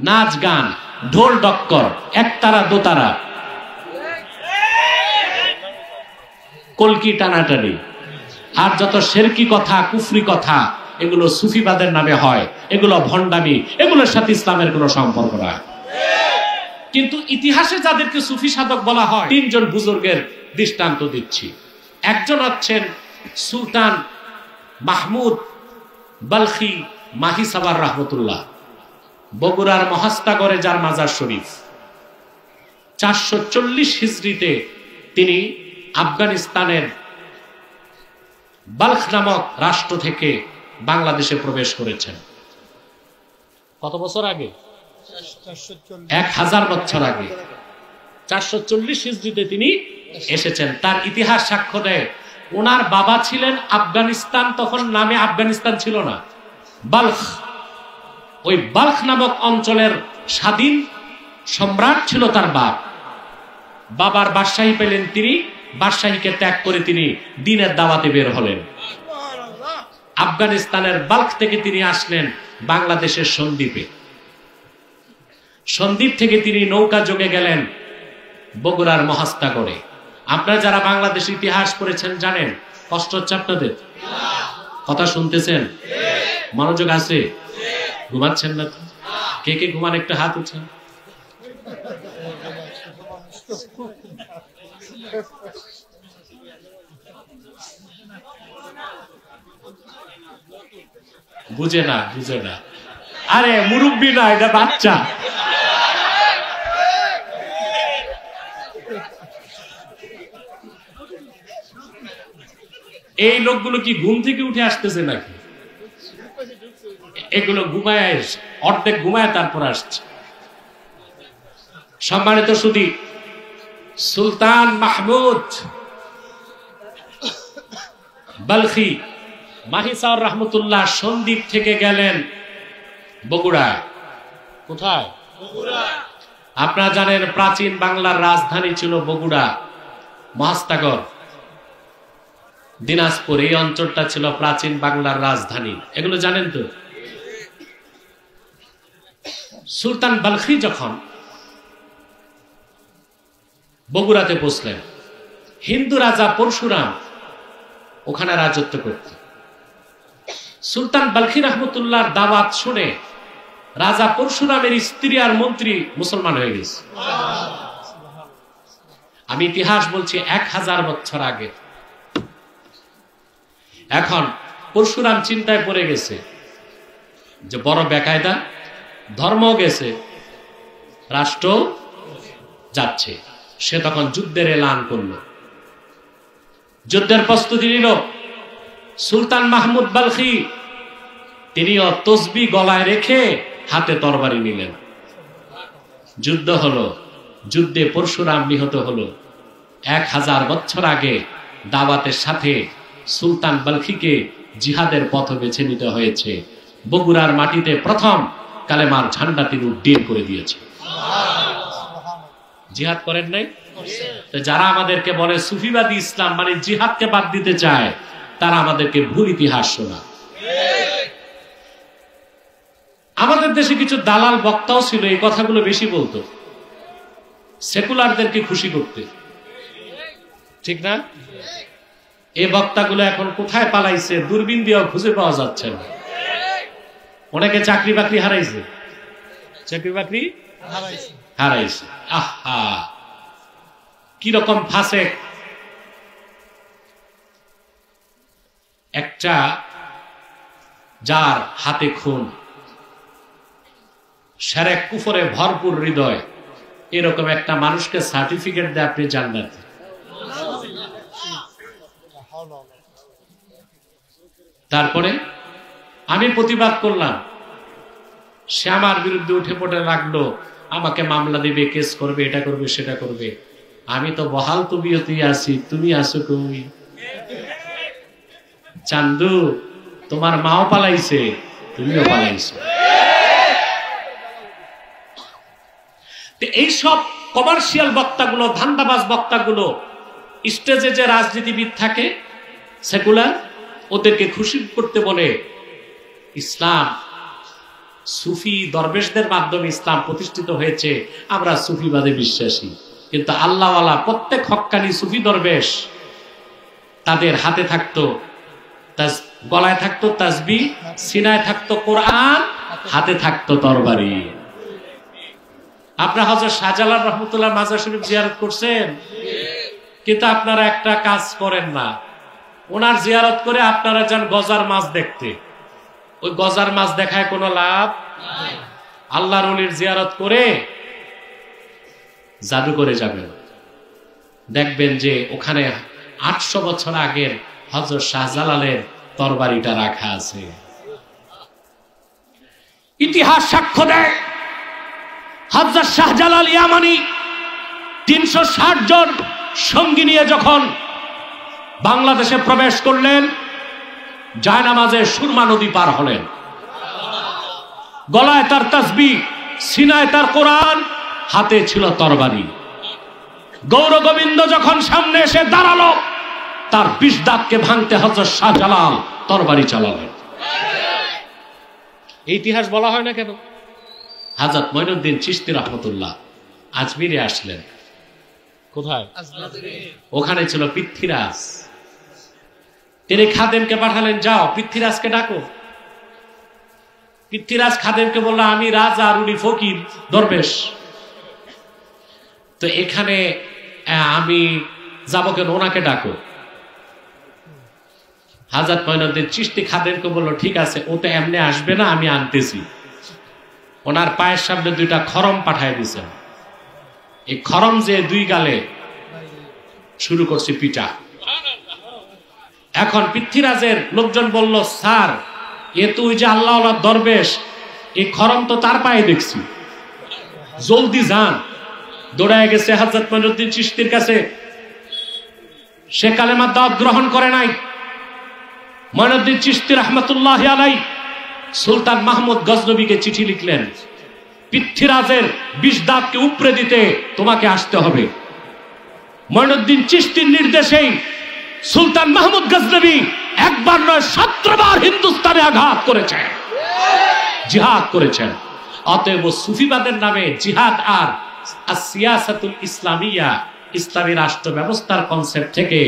নাচ গান, ঢোল ডক্কর, একতারা দোতারা, কলকি টানাটানি, আর যত শেরকি কথা, কুফরি কথা, এগুলো সুফিবাদের নামে হয়। এগুলো ভণ্ডামি, এগুলোর সাথে ইসলামের কোনো সম্পর্ক নাই। কিন্তু ইতিহাসে যাদেরকে সুফি সাধক বলা হয়, তিনজন বুজুর্গের দৃষ্টান্ত দিচ্ছি। একজন হচ্ছেন সুলতান মাহমুদ বালখি মাহিসাবার রহমতুল্লাহ, বগুড়ার মহাস্তাগরে যার মাজার শরীফ। 440 হিজরিতে তিনি আফগানিস্তানের বালখ নামক রাষ্ট্র থেকে বাংলাদেশে প্রবেশ করেছেন। কত বছর আগে? 1000 বছর আগে। 440 হিজরিতে তিনি এসেছেন। তার ইতিহাস সাক্ষ্য দেয়, ওনার বাবা ছিলেন আফগানিস্তান, তখন নামে আফগানিস্তান ছিল না, বালখ। ওই বালখ নামক অঞ্চলের স্বাধীন সম্রাট ছিল তার বাপ। বাবার বাদশাহী পেলেন তিনি, বাদশাহীকে ত্যাগ করে তিনি দ্বীনের দাওয়াতে বের হলেন। আফগানিস্তানের বালখ থেকে তিনি আসলেন বাংলাদেশের সন্দ্বীপে। সন্দ্বীপ থেকে তিনি নৌকা যোগে গেলেন বগুড়ার মহাস্তাগরে। আপনারা যারা বাংলাদেশ ইতিহাস পড়েছেন জানেন, কষ্ট হচ্ছে আপনাদের? কথা শুনতেছেন? মনোযোগ আছে? ঘুমাচ্ছেন না? কে কে ঘুমান একটা হাত উঠান। বুঝে না, বুঝে না। আরে মুরব্বী না, এটা বাচ্চা। এই লোকগুলো কি ঘুম থেকে উঠে আসতেছে নাকি? এগুলো ঘুমায়, অর্ধেক ঘুমায় তারপর আসছে। সম্মানিত সুধী, সুলতান মাহমুদ বালখি মাহিসার রহমতুল্লাহ সন্দ্বীপ থেকে গেলেন বগুড়া। কোথায়? বগুড়া। আপনারা জানেন প্রাচীন বাংলার রাজধানী ছিল বগুড়া, মহাস্তাগর, দিনাজপুর, এই অঞ্চলটা ছিল প্রাচীন বাংলার রাজধানী। এগুলো জানেন তো? সুলতান বালখি যখন বগুড়াতে পৌঁছলেন, হিন্দু রাজা পরশুরাম ওখানে রাজত্ব করত। সুলতান বালখি রহমতুল্লাহর দাওয়াত শুনে রাজা পরশুরামের স্ত্রী আর মন্ত্রী মুসলমান হয়ে গেছে। আমি ইতিহাস বলছি 1000 বছর আগে। এখন পরশুরাম চিন্তায় পড়ে গেছে যে বড় বেকায়দা, ধর্ম গেছে, রাষ্ট্র যাচ্ছে। সে তখন যুদ্ধের এলান করল, যুদ্ধের প্রস্তুতি নিল। সুলতান মাহমুদ বালখি তিনিও তসবি গলায় রেখে হাতে তরবারি নিলেন। যুদ্ধ হলো, যুদ্ধে পরশুরাম নিহত হলো। 1000 বছর আগে দাওয়াতের সাথে সুলতান বালখিকে জিহাদের পথ বেছে নিতে হয়েছে। বগুড়ার মাটিতে প্রথম কালেমার ঝান্ডা তিনি উড্ডীন করে দিয়েছে। জিহাদ করেন নাই? তো যারা আমাদেরকে বলে সুফিবাদী ইসলাম মানে জিহাদকে বাদ দিতে চায়, তারা আমাদেরকে ভুল ইতিহাস শোনা। আমাদের দেশে কিছু দালাল বক্তাও ছিল, এই কথাগুলো বেশি বলতো সেকুলারদেরকে খুশি করতে, ঠিক না? এই বক্তাগুলো এখন কোথায় পালাইছে, দূরবীন দিয়েও খুঁজে পাওয়া যাচ্ছে না। অনেকে চাকরি বাকরি হারাইছে, চাকরি বাকরি হারাইছে। আহা, কিরকম ফাসেক! একটা যার হাতে খুন, শিরক কুফরে ভরপুর হৃদয়, এরকম একটা মানুষকে সার্টিফিকেট দেয় আপনি জান্নাতে। তারপরে আমি প্রতিবাদ করলাম, সে আমার বিরুদ্ধে উঠে পড়ে লাগলো, আমাকে মামলা দিবে, কেস করবে, এটা করবে, সেটা করবে। আমি তো বহাল তবিয়তেই আছি, তুমি আছো কই? চান্দু, তোমার মাও পালাইছে, তুমিও পালাইছো। এইসব কমার্শিয়াল বক্তাগুলো, ধান্দাবাজ বক্তাগুলো, স্টেজে যে রাজনীতিবিদ থাকে সেকুলার, ওদেরকে খুশি করতে বলে ইসলাম, সুফি দরবেশদের মাধ্যমে ইসলাম প্রতিষ্ঠিত হয়েছে, আমরা সুফিবাদে বিশ্বাসী। কিন্তু আল্লাহওয়ালা প্রত্যেক হক্কানি সুফি দরবেশ, তাদের হাতে থাকতো, গলায় থাকতো তাসবিহ, সিনায় থাকতো কোরআন, হাতে থাকতো তরবারি। আপনারা হযরত শাহজালাল রহমতুল্লাহ মাজার শরীফ জিয়ারত করছেন, কিন্তু আপনারা একটা কাজ করেন না। ওনার জিয়ারত করে আপনারা যান গজার মাছ দেখতে, ওই গজার মাছ দেখায় কোনো লাভ নাই। আল্লাহর ওলির জিয়ারত করে জাদু করে যাবেন, দেখবেন যে ওখানে 800 বছর আগের হযরত শাহজালালের তরবারিটা রাখা আছে। ইতিহাস সাক্ষ্য দেয়, হযরত শাহজালাল ইয়ামানি 360 জন সঙ্গী নিয়ে যখন বাংলাদেশে প্রবেশ করলেন, জায়নামাজে সুরমা নদী পার হলেন, গলায় তার তাসবিহ, সিনায় তার কোরআন, হাতে ছিল তরবারি। গৌর গোবিন্দ যখন সামনে এসে দাঁড়ালো, তার 20 দাঁতকে ভাঙতে হযরত শাহজালাল তরবারি চালালেন। এই ইতিহাস বলা হয় না কেন? হযরত মঈনুদ্দিন চিশতি রাহমাতুল্লাহ আজমিরে আসলেন। কোথায়? ওখানে ছিল পৃথ্বীরাজ। তিনি খাদেমকে পাঠালেন, যাও পৃথ্বীরাজকে ডাকো। পৃথ্বীরাজ খাদেমকে বলল, আমি রাজা আর উনি ফকির দরবেশ, তো এখানে আমি যাবো কেন, ওনাকে ডাকো। হযরত মঈনুদ্দিন চিশতি খাদেমকে বলল, ঠিক আছে, ও তো এমনি আসবে না, আমি আনতেছি। ওনার পায়ের সামনে 2টা খরম পাঠায় দিয়েছেন। এই খরম যে 2 গালে শুরু করছে পিটা। এখন পৃথ্বীরাজের লোকজন বলল, স্যার, এ তো ওই যে আল্লাহওয়ালা দরবেশ, এই খরম তো তার পায়ে দেখছি, জলদি যান। দৌড়ায় গেছে হযরত মঈনুদ্দিন চিশতির কাছে। সে কালেমার দাওয়াত গ্রহণ করে নাই। মঈনুদ্দিন চিশতি রাহমাতুল্লাহ আলাইহি সুলতান মাহমুদ গজনবীকে চিঠি লিখলেন, পৃথ্বীরাজের 20 দাঁতকে উপড়ে দিতে তোমাকে আসতে হবে। মঈনুদ্দিন চিশতির নির্দেশেই সুলতান মাহমুদ গজনবী একবার নয় 17 বার হিন্দুস্তানে আঘাত করেছেন, জিহাদ করেছেন। অতএব সুফিবাদের নামে জিহাদ আর সিয়াসাতুল ইসলামিয়া, ইসলামী রাষ্ট্র ব্যবস্থার কনসেপ্ট থেকে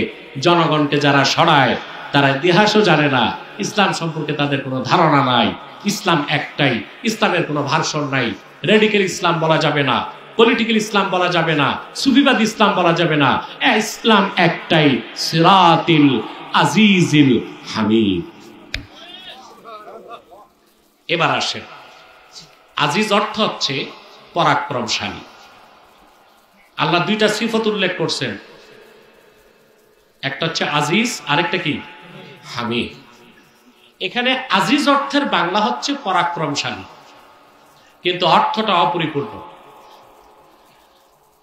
জনগণকে যারা সরায়, তারা ইতিহাসও জানে না, ইসলাম সম্পর্কে তাদের কোনো ধারণা নাই। ইসলাম একটাই, ইসলামের কোনো ভার্সন নাই। রেডিক্যাল ইসলাম বলা যাবে না, পলিটিক্যাল ইসলাম বলা যাবে না, সুফিবাদ ইসলাম বলা যাবে না। ইসলাম একটাই, সিরাতিল আজিজিল হামিদ। এবার আসেন, আজিজ অর্থ হচ্ছে পরাক্রমশালী। আল্লাহ 2টা সিফত উল্লেখ করছেন, একটা হচ্ছে আজিজ, আরেকটা কি হামিদ। এখানে আজিজ অর্থের বাংলা হচ্ছে পরাক্রমশালী, কিন্তু অর্থটা অপরিপূর্ণ।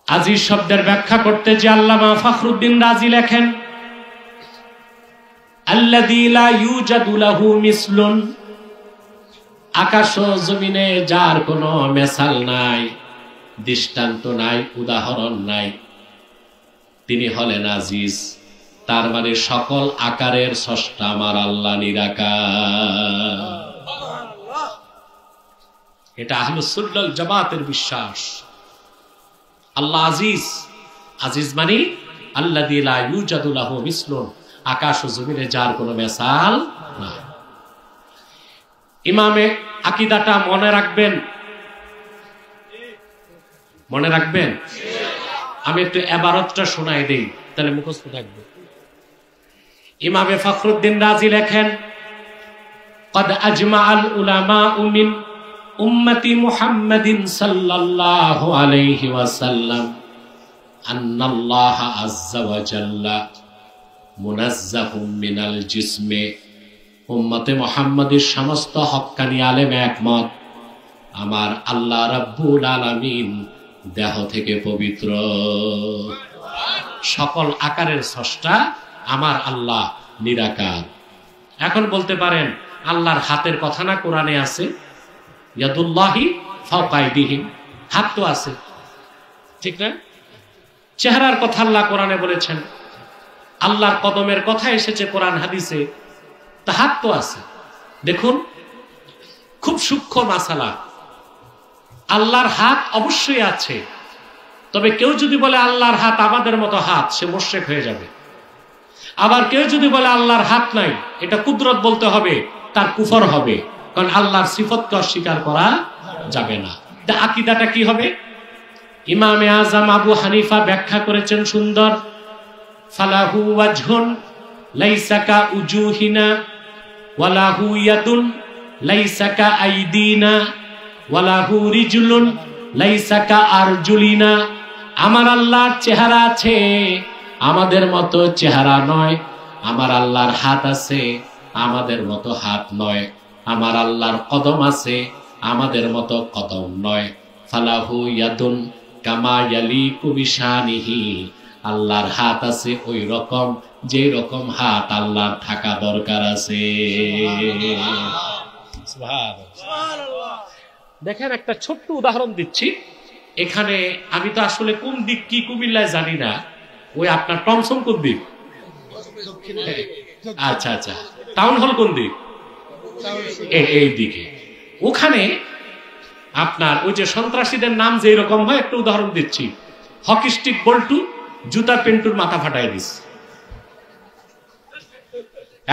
আজিজ শব্দের ব্যাখ্যা করতে যে আল্লামা ফখরুদ্দিন রাজি লেখেন, আল্লাযী লা ইউজাদু লাহু মিসলুন, আকাশ ও জমিনে যার কোনো মেসাল নাই, দৃষ্টান্ত নাই, উদাহরণ নাই, তিনি হলেন আজিজ। তার মানে সকল আকারের স্রষ্টা আমার আল্লাহ নিরাকার। এটা আহলুস সুন্নাহ ওয়াল জামাতের বিশ্বাস। আল্লাহ আজিজ। আজিজ মানে আল্লাযী লা ইউজাদু লাহু মিসলুন, আকাশ ও জমিনে যার কোনো মেসাল নাই। ইমামে আকীদাটা মনে রাখবেন, মনে রাখবেন। আমি একটু ইবারতটা শোনাই দেই, তাহলে মুখস্থ থাকবে। ইমামে ফখরুদ্দিন রাজি লেখেন, قد أجمع العلماء من أمة محمد صلى الله عليه وسلم أن الله عز وجل منزه من الجسم। উম্মতে মুহাম্মাদের সমস্ত হক্কানি আলেম একমত, আমার আল্লাহ রাব্বুল আলামিন দেহ থেকে পবিত্র। সকল আকারের স্রষ্টা আমার আল্লাহ নিরাকার। এখন বলতে পারেন আল্লাহর হাতের কথা না কোরআনে আছে, ইয়াদুল্লাহি ফাওকা আইদিহিম, হাত তো আছে, ঠিক না? চেহারার কথা আল্লাহ কোরআনে বলেছেন, আল্লাহর কদমের কথা এসেছে কোরআন হাদিসে, তা হাত তো আছে। দেখুন খুব সূক্ষ্ম মাসালা। আল্লাহর হাত অবশ্যই আছে, তবে কেউ যদি বলে আল্লাহর হাত আমাদের মতো হাত, সে মুশরিক হয়ে যাবে। আবার কেউ যদি বলে আল্লাহর হাত নাই, এটা কুদরত বলতে হবে, তার কুফর হবে, কারণ আল্লাহর সিফতকে অস্বীকার করা যাবে না। আকীদাটা কি হবে? ইমামে আজম আবু হানিফা ব্যাখ্যা করেছেন সুন্দর, ফালাহু ওয়াজহুন লাইসা কা উজুহিনা ওয়ালাহু ইয়াদুন লাইসা কা আইদিনা ওয়ালাহু রিজলুন লাইসা কা আরজুলিনা। আমার আল্লাহর চেহারা আছে, আমাদের মতো চেহারা নয়। আমার আল্লাহর হাত আছে, আমাদের মতো হাত নয়। আমার আল্লাহর কদম আছে, আমাদের মতো কদম নয়। ফালাহু ইয়াদুন কামা ইয়ালিকু বিশানিহি, আল্লাহর হাত আছে ওই রকম যে রকম হাত আল্লাহর থাকা দরকার আছে। দেখেন একটা ছোট্ট উদাহরণ দিচ্ছি। এখানে আমি তো আসলে কোন দিক কি কুমিল্লায় জানি না, ওই আপনার টমসম কোন দিক? আচ্ছা আচ্ছা, টাউন হল কোন দিক? এই দিকে। ওখানে আপনার ওই যে সন্ত্রাসীদের নাম যে রকম হয়, একটা উদাহরণ দিচ্ছি। হকি স্টিক বল্টু জুতা পেন্টুর মাথা ফাটাই দিস।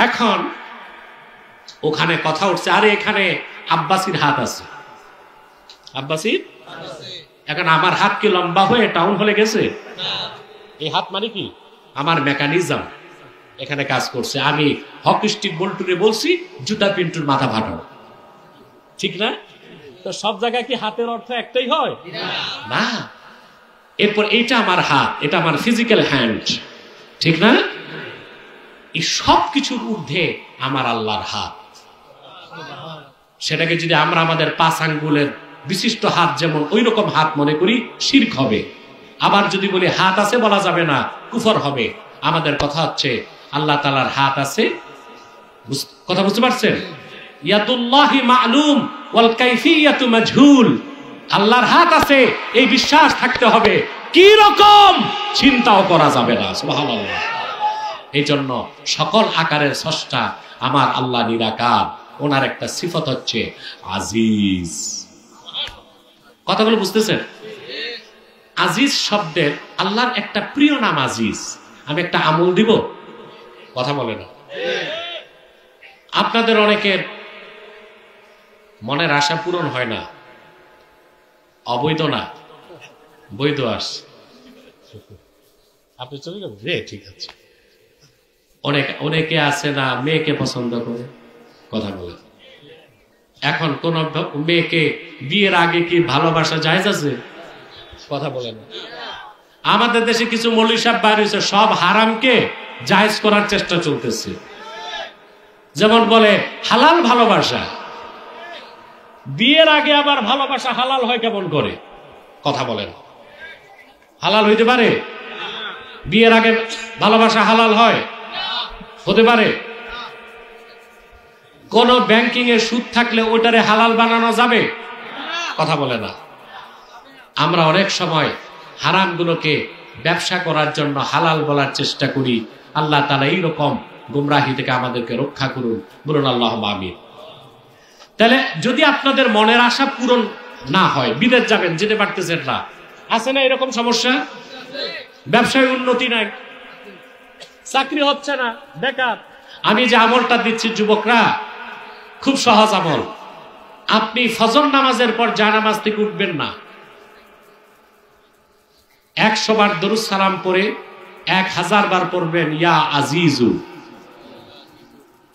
এখন ওখানে কথা উঠছে, আরে এখানে আব্বাসির হাত আছে। আব্বাসির, এখন আমার হাত কি লম্বা হয়ে টাউন হলে গেছে? এই হাত মানে কি আমার মেকানিজম এখানে কাজ করছে। আমি হকি স্টিক বল্টুরে বলছি জুতা পিন্টুর মাথা ফাটানো, ঠিক না? তো সব জায়গায় কি হাতের অর্থ একটাই হয়? না। এরপর এইটা আমার হাত, এটা আমার ফিজিক্যাল হ্যান্ড, ঠিক না? এই সব কিছুর ঊর্ধ্বে আমার আল্লাহর হাত। সেটাকে যদি আমরা আমাদের 5 আঙ্গুলের বিশিষ্ট হাত যেমন ওই রকম হাত মনে করি, শিরক হবে। আবার যদি বলি হাত আছে বলা যাবে না, কুফর হবে। আমাদের কথা হচ্ছে আল্লাহ তাআলার হাত আছে, কথা বুঝতে পারছেন? ইয়াদুল্লাহি মা'লুম ওয়াল কাইফিয়াতু মাজহুল। আল্লাহর হাত আছে এই বিশ্বাস থাকতে হবে, কি রকম চিন্তাও করা যাবে না। সুবহানাল্লাহ। এই জন্য সকল আকারের স্রষ্টা আমার আল্লাহ নিরাকার। ওনার একটা সিফত হচ্ছে আজিজ। কথাগুলো বুঝতেছেন? আজিজ শব্দের আল্লাহর একটা প্রিয় নাম আজিজ। আমি একটা আমল দিব, কথা বলে না। আপনাদের অনেকের মনের আশা পূরণ হয় না, অবৈধ না, বৈধ আসে। আপনি চলে যাবেন? ঠিক আছে। অনেকে আছে না মেয়েকে পছন্দ করে, কথা বলে। এখন কোন মেয়েকে বিয়ের আগে কি ভালোবাসা জায়েজ আছে? কথা বলেন। আমাদের দেশে কিছু মৌলভী সাহেব বাইর হয়েছে, সব হারামকে জায়েজ করার চেষ্টা চলতেছে। যেমন বলে হালাল ভালোবাসা, বিয়ের আগে আবার ভালোবাসা হালাল হয় কেমন করে? কথা বলেন। হালাল হইতে পারে? বিয়ের আগে ভালোবাসা হালাল হয়? হতে পারে? কোন ব্যাংকিং এর সুদ থাকলে ওটারে হালাল বানানো যাবে? কথা বলে না। আমরা অনেক সময় হারামগুলোকে ব্যবসা করার জন্য হালাল বলার চেষ্টা করি। আল্লাহ তাআলা এইরকম গুমরাহি থেকে আমাদেরকে রক্ষা করুন, বলুন আল্লাহুম্মা আমিন। তাহলে যদি আপনাদের মনের আশা পূরণ না হয়, বিদেশ যাবেন, যেতে পারতেছেন না, আছে না এরকম সমস্যা? ব্যবসায় উন্নতি নাই, চাকরি হচ্ছে না, বেকার। আমি যে আমলটা দিচ্ছি যুবকরা, খুব সহজ আমল। আপনি ফজর নামাজের পর জানামাজ থেকে উঠবেন না, 100 বার দরুদ সালাম পড়ে 1000 বার পড়বেন ইয়া আজিজু।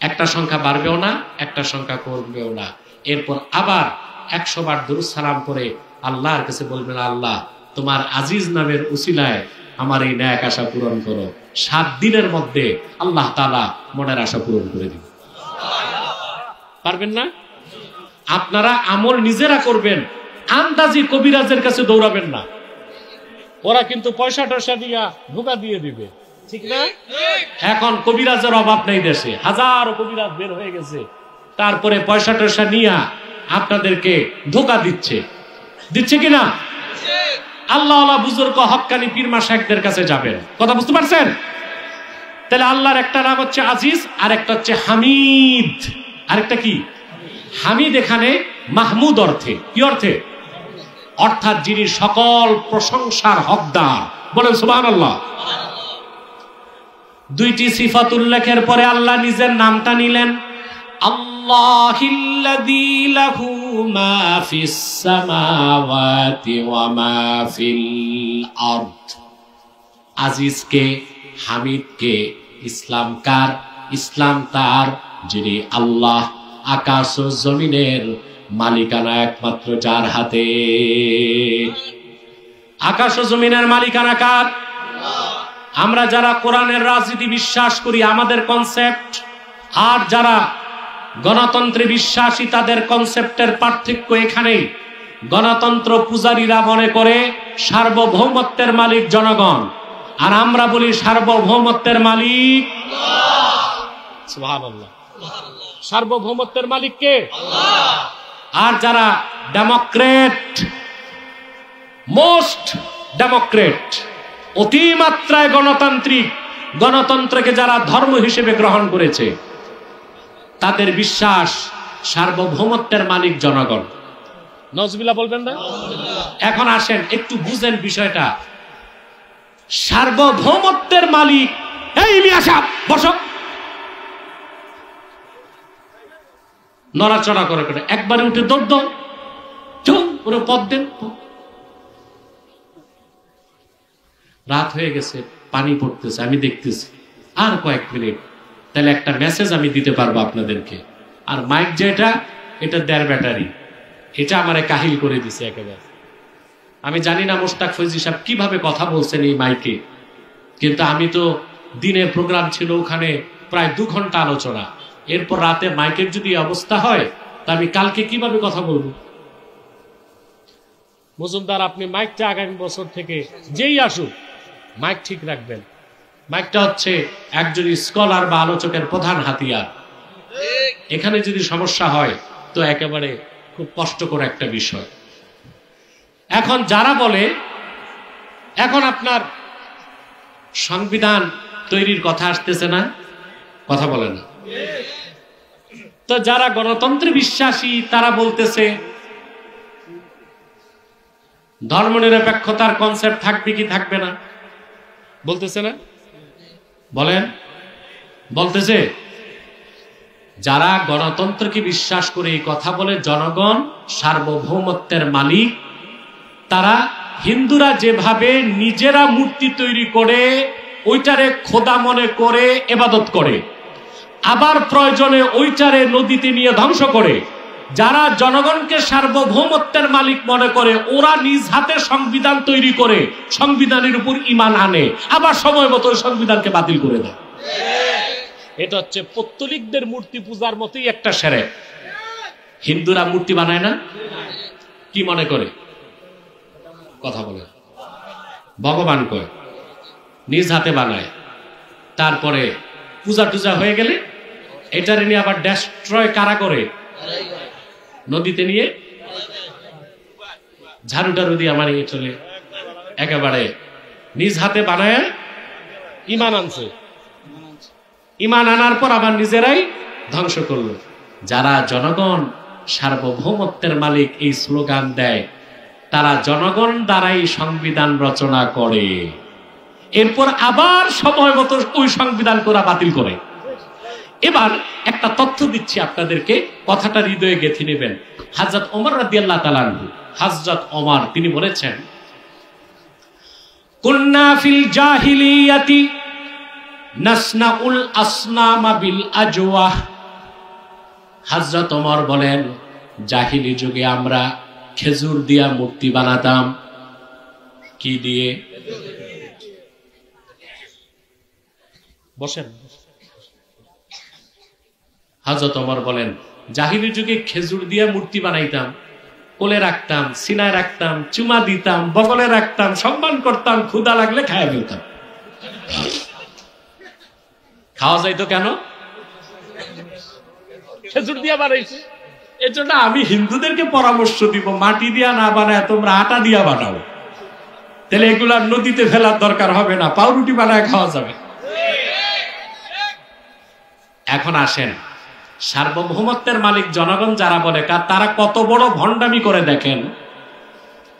একটা সংখ্যা বাড়বেও না, একটা সংখ্যা কমবেও না। এরপর আবার 100 বার দরুদ সালাম পড়ে আল্লাহর কাছে বলবেন, আল্লাহ তোমার আজিজ নামের উসিলায় আমার এই ন্যাক আশা পূরণ করো। 7 দিনের মধ্যে আল্লাহ তাআলা মনের আশা পূরণ করে দিবেন। পারবেন না? আপনারা আমল নিজেরা করবেন, আন্দাজি কবিরাজের কাছে দৌড়াবেন না। ওরা কিন্তু পয়সা টয়সা দিয়া ধোঁকা দিয়ে দিবে, ঠিক না? এখন কবিরাজের অভাব নেই দেশে, হাজারো কবিরাজ বের হয়ে গেছে। তারপরে পয়সা টয়সা নিয়া আপনাদেরকে ধোঁকা দিচ্ছে, দিচ্ছে কিনা? আল্লাহ আল্লাহ বুজুর্গ হক্কানি পীর মাশায়েখদের কাছে যাবেন। কথা বুঝতে পারছেন? তাহলে আল্লাহর একটা নাম হচ্ছে আজিজ, আর একটা হচ্ছে হামিদ। আরেকটা কি? হামিদ এখানে মাহমুদ অর্থে। কি অর্থে? অর্থাৎ যিনি সকল প্রশংসার হকদার। বলেন সুবহানাল্লাহ। দুইটি সিফাত উল্লেখের পরে আল্লাহ নিজের নামটা নিলেন, আল্লাহিল্লাযী লাহু মা ফিস সামাওয়াতি ওয়া মা ফিল আরদ। আজিজকে, হামিদকে, ইসলাম কার? ইসলাম তার যিনি আল্লাহ, আকাশ ও জমিনের মালিকানা একমাত্র যার হাতে। আকাশ ও জমিনের মালিকানা কার? আমরা যারা কোরআনের রাজনীতি বিশ্বাস করি, আমাদের কনসেপ্ট, আর যারা গণতন্ত্রে বিশ্বাসী তাদের কনসেপ্টের পার্থক্য এখানেই। গণতন্ত্র পূজারীরা মনে করে সার্বভৌমত্বের মালিক জনগণ, আর আমরা বলি সার্বভৌমত্বের মালিক সুবহানাল্লাহ। সার্বভৌমত্বের মালিক কে? আল্লাহ। আর যারা ডেমোক্রেট, মোস্ট ডেমোক্রেট, অতিমাত্রায় গণতান্ত্রিক, গণতন্ত্রকে যারা ধর্ম হিসেবে গ্রহণ করেছে, তাদের বিশ্বাস সার্বভৌমত্বের মালিক জনগণ। নজবিল্লাহ বলবেন না? এখন আসেন একটু বুঝেন বিষয়টা। সার্বভৌমত্বের মালিক, এই মিয়া সাহেব বসো, নড়াচড়া করে করে একবারে উঠে দৌড় দাও, ওরে পথ দেন। রাত হয়ে গেছে, পানি পড়তেছে, আমি দেখতেছি, আর কয়েক মিনিট, তাহলে একটা মেসেজ আমি দিতে পারবো আপনাদেরকে। আর মাইক যেটা, এটা 1.5 ব্যাটারি, এটা আমারে কাহিল করে দিছে একেবারে। আমি জানি না মোশতাক ফৈজি সাহেব কিভাবে কথা বলছেন এই মাইকে, কিন্তু আমি তো দিনের প্রোগ্রাম ছিল, ওখানে প্রায় 2 ঘন্টা আলোচনা। এরপর রাতে মাইকের যদি অবস্থা হয়, তা আমি কালকে কিভাবে কথা বলবো? মজুমদার, আপনি মাইকটা আগামী বছর থেকে যেই আসুক মাইক ঠিক রাখবেন। মাইকটা হচ্ছে একজন স্কলার বা আলোচকের প্রধান হাতিয়ার। এখানে যদি সমস্যা হয় তো একেবারে খুব কষ্টকর একটা বিষয়। এখন যারা বলে এখন আপনার সংবিধান তৈরির কথা আসতেছে না, কথা বলে না, তো যারা গণতন্ত্রে বিশ্বাসী তারা বলতেছে ধর্মনিরপেক্ষতার কনসেপ্ট থাকবে কি থাকবে না, বলতেছে না? বলেন, বলতেছে। যারা গণতন্ত্রকে বিশ্বাস করে এই কথা বলে জনগণ সার্বভৌমত্বের মালিক, তারা হিন্দুরা যেভাবে নিজেরা মূর্তি তৈরি করে ওইটারে খোদা মনে করে ইবাদত করে, আবার প্রয়োজনে ওইটারে নদীতে নিয়ে ধ্বংস করে, যারা জনগণকে সার্বভৌমত্বের মালিক মনে করে ওরা নিজ হাতে সংবিধান তৈরি করে সংবিধানের উপর ঈমান আনে, আবার সময় মতো ওই সংবিধানকে বাতিল করে দেয়। এটা হচ্ছে পৌত্তলিকদের মূর্তি পূজার মতোই একটা শিরক। হিন্দুরা মূর্তি বানায় না, কি মনে করে? কথা বলে ভগবান কয়, নিজ হাতে বানায়। তারপরে পূজা টুজা হয়ে গেলে এটারে নিয়ে আবার ডেস্ট্রয় কারা করে? নদীতে নিয়ে ঝাড়ু টাড়ু দিয়ে আমার চলে একেবারে নিজ হাতে বানায় ইমান আনছে। ইমান আনার পর আবার নিজেরাই ধ্বংস করলো। যারা জনগণ সার্বভৌমত্বের মালিক এই স্লোগান দেয়, তারা জনগণ দ্বারাই সংবিধান রচনা করে, এরপর আবার সময় মতো ওই সংবিধান করা বাতিল করে। এবার একটা তথ্য দিচ্ছি আপনাদেরকে, কথাটা হৃদয়ে গেঁথে নেবেন। হযরত ওমর রাদিয়াল্লাহু তাআলা আনহু, হযরত ওমর তিনি বলেছেন, কুন্না ফিল জাহিলিয়াতি নাসনাউল আসনামা বিল আজওয়াহ। হযরত ওমর বলেন, জাহিলি যুগে আমরা খেজুর দিয়া মূর্তি বানাতাম। কি দিয়ে? বসেন। হযরত ওমর বলেন, জাহিলি যুগে খেজুর দিয়া মূর্তি বানাইতাম, কোলে রাখতাম, সিনায় রাখতাম, চুমা দিতাম, বগলে রাখতাম, সম্মান করতাম, ক্ষুধা লাগলে খাইয়া ফেলতাম। খাওয়া যাইতো কেন? খেজুর দিয়া বানাইছে। এর জন্য আমি হিন্দুদেরকে পরামর্শ দিব, মাটি দিয়া না বানায় তোমরা আটা দিয়া বানাও, তাহলে এগুলা নদীতে ফেলার দরকার হবে না, পাউরুটি বানায় খাওয়া যাবে। এখন আসেন, সার্বভৌমত্বের মালিক জনগণ যারা বলে, তারা কত বড় ভণ্ডামি করে দেখেন।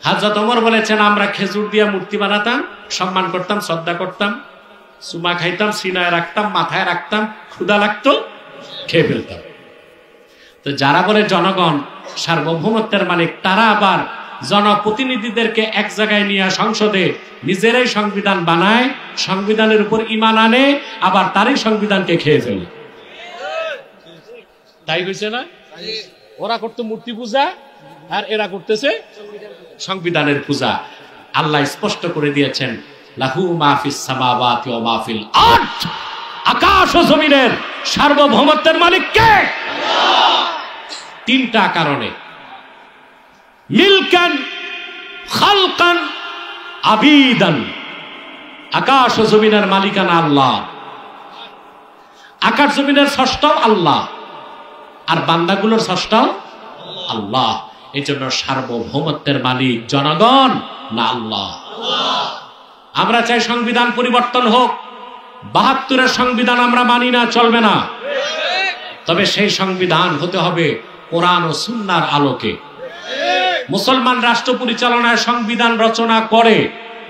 হযরত ওমর বলেছেন, আমরা খেজুর দিয়া মূর্তি বানাতাম, সম্মান করতাম, শ্রদ্ধা করতাম, চুমা খাইতাম, সিনায় রাখতাম, মাথায় রাখতাম, ক্ষুধা লাগতো, খেয়ে ফেলতাম। তো যারা বলে জনগণ সার্বভৌমত্বের মালিক, তারা আবার জনপ্রতিনিধিদেরকে এক জায়গায় নিয়ে সংসদে নিজেরাই সংবিধান বানায়, সংবিধানের উপর ঈমান আনে, আবার তারই সংবিধানকে খেয়ে ফেলে। তাই হয়েছে না? ওরা করতো মূর্তি পূজা আর এরা করতেছে সংবিধানের পূজা। আল্লাহ স্পষ্ট করে দিয়েছেন, লাহু মা ফিস সামাওয়াতি ওয়া মা ফিল আরদ। আকাশ ও জমিনের সার্বভৌমত্বের মালিক কে? আল্লাহ। তিনটা কারণে, মিলকান, খালকান, আবিদান। আকাশ ও জমিনের মালিকানা আল্লাহ। আকাশ জমিনের স্রষ্টাও আল্লাহ, আর বান্দাগুলোর স্রষ্টাও আল্লাহ। এই জন্য সার্বভৌমত্বের মালিক জনগণ না আল্লাহ। আমরা চাই সংবিধান পরিবর্তন হোক। ৭২-এর সংবিধান আমরা মানি না, চলবে না। তবে সেই সংবিধান হতে হবে কোরআন ও সুন্নাহর আলোকে। মুসলমান রাষ্ট্র পরিচালনায় সংবিধান রচনা করে,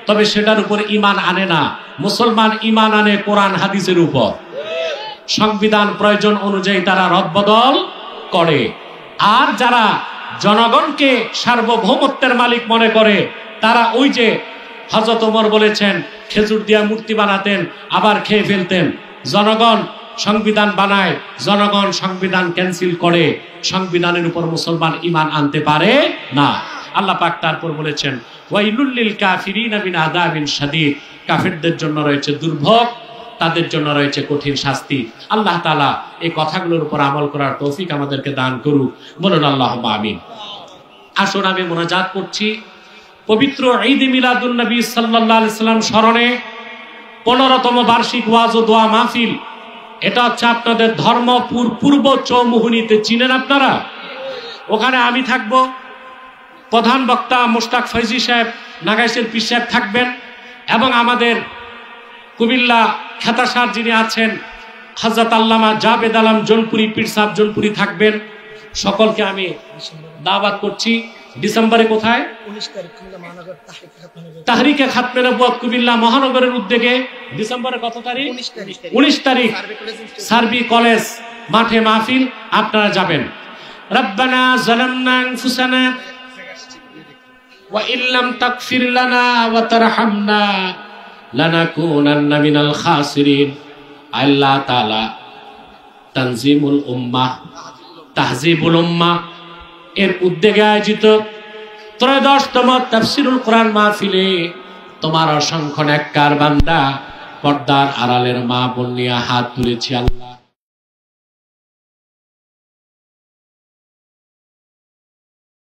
তবে সেটার উপর ঈমান আনে না। মুসলমান ঈমান আনে কোরআন হাদিসের উপর। সংবিধান প্রয়োজন অনুযায়ী তারা রদবদল করে। আর যারা জনগণকে সার্বভৌমত্বের মালিক মনে করে, তারা ওই যে হযরত ওমর বলেছেন, খেজুর দিয়া মূর্তি বানাতেন, আবার খেয়ে ফেলতেন। জনগণ সংবিধান বানায়, জনগণ সংবিধান ক্যান্সেল করে, সংবিধানের উপর মুসলমান ঈমান আনতে পারে না। আল্লাহ পাক তারপর বলেছেন, ওয়াইলুল লিল কাফিরিনা মিন আযাবিন শাদীদ। কাফিরদের জন্য রয়েছে দুর্ভোগ, তাদের জন্য রয়েছে কঠিন শাস্তি। আল্লাহ তাআলা এই কথাগুলোর উপর আমল করার তৌফিক আমাদেরকে দান করুক, বলুন আল্লাহুম্মা আমিন। আসুন আমি মুনাজাত করছি পবিত্র ঈদ মিলাদুন নবী সাল্লাল্লাহু আলাইহি সাল্লাম স্মরণে 15তম বার্ষিক ওয়াজ ও দোয়া মাহফিল। এটা হচ্ছে আপনাদের ধর্মপুর পূর্ব চৌমুহনীতে, চিনেন আপনারা? ওখানে আমি থাকব, প্রধান বক্তা মুশতাক ফয়জি সাহেব, নাগাইশের পীর সাহেব থাকবেন, এবং আমাদের কুমিল্লা খেতাসার যিনি আছেন হযরত আল্লামা জাবেদ আলম জোনপুরি পীর সাহেব জোনপুরি থাকবেন। সকলকে আমি দাওয়াত করছি। ডিসেম্বরে কোথায়? 19 তারিখ তাহরিকে খাতমে নবুয়ত কুমিল্লা মহানগরের উদ্যোগে। ডিসেম্বরের কত তারিখ? 19 তারিখ সার্বি কলেজ মাঠে মাহফিল, আপনারা যাবেন। রব্বানা যালামনা আনফুসানা ওয়া ইল্লাম তাগফির লানা ওয়া তারহামনা লানাকুনান্না মিনাল খাসিরিন। আল্লাহ তাআলা তানজিমুল উম্মাহ, তাহজিবুল উম্মাহ এর উদ্যোগে আয়োজিত 13তম তাফসীরুল কোরআন মাহফিলে তোমার অসংখ্য নেককার বান্দা, পর্দার আড়ালের মা বোন নিয়ে হাত তুলেছি। আল্লাহ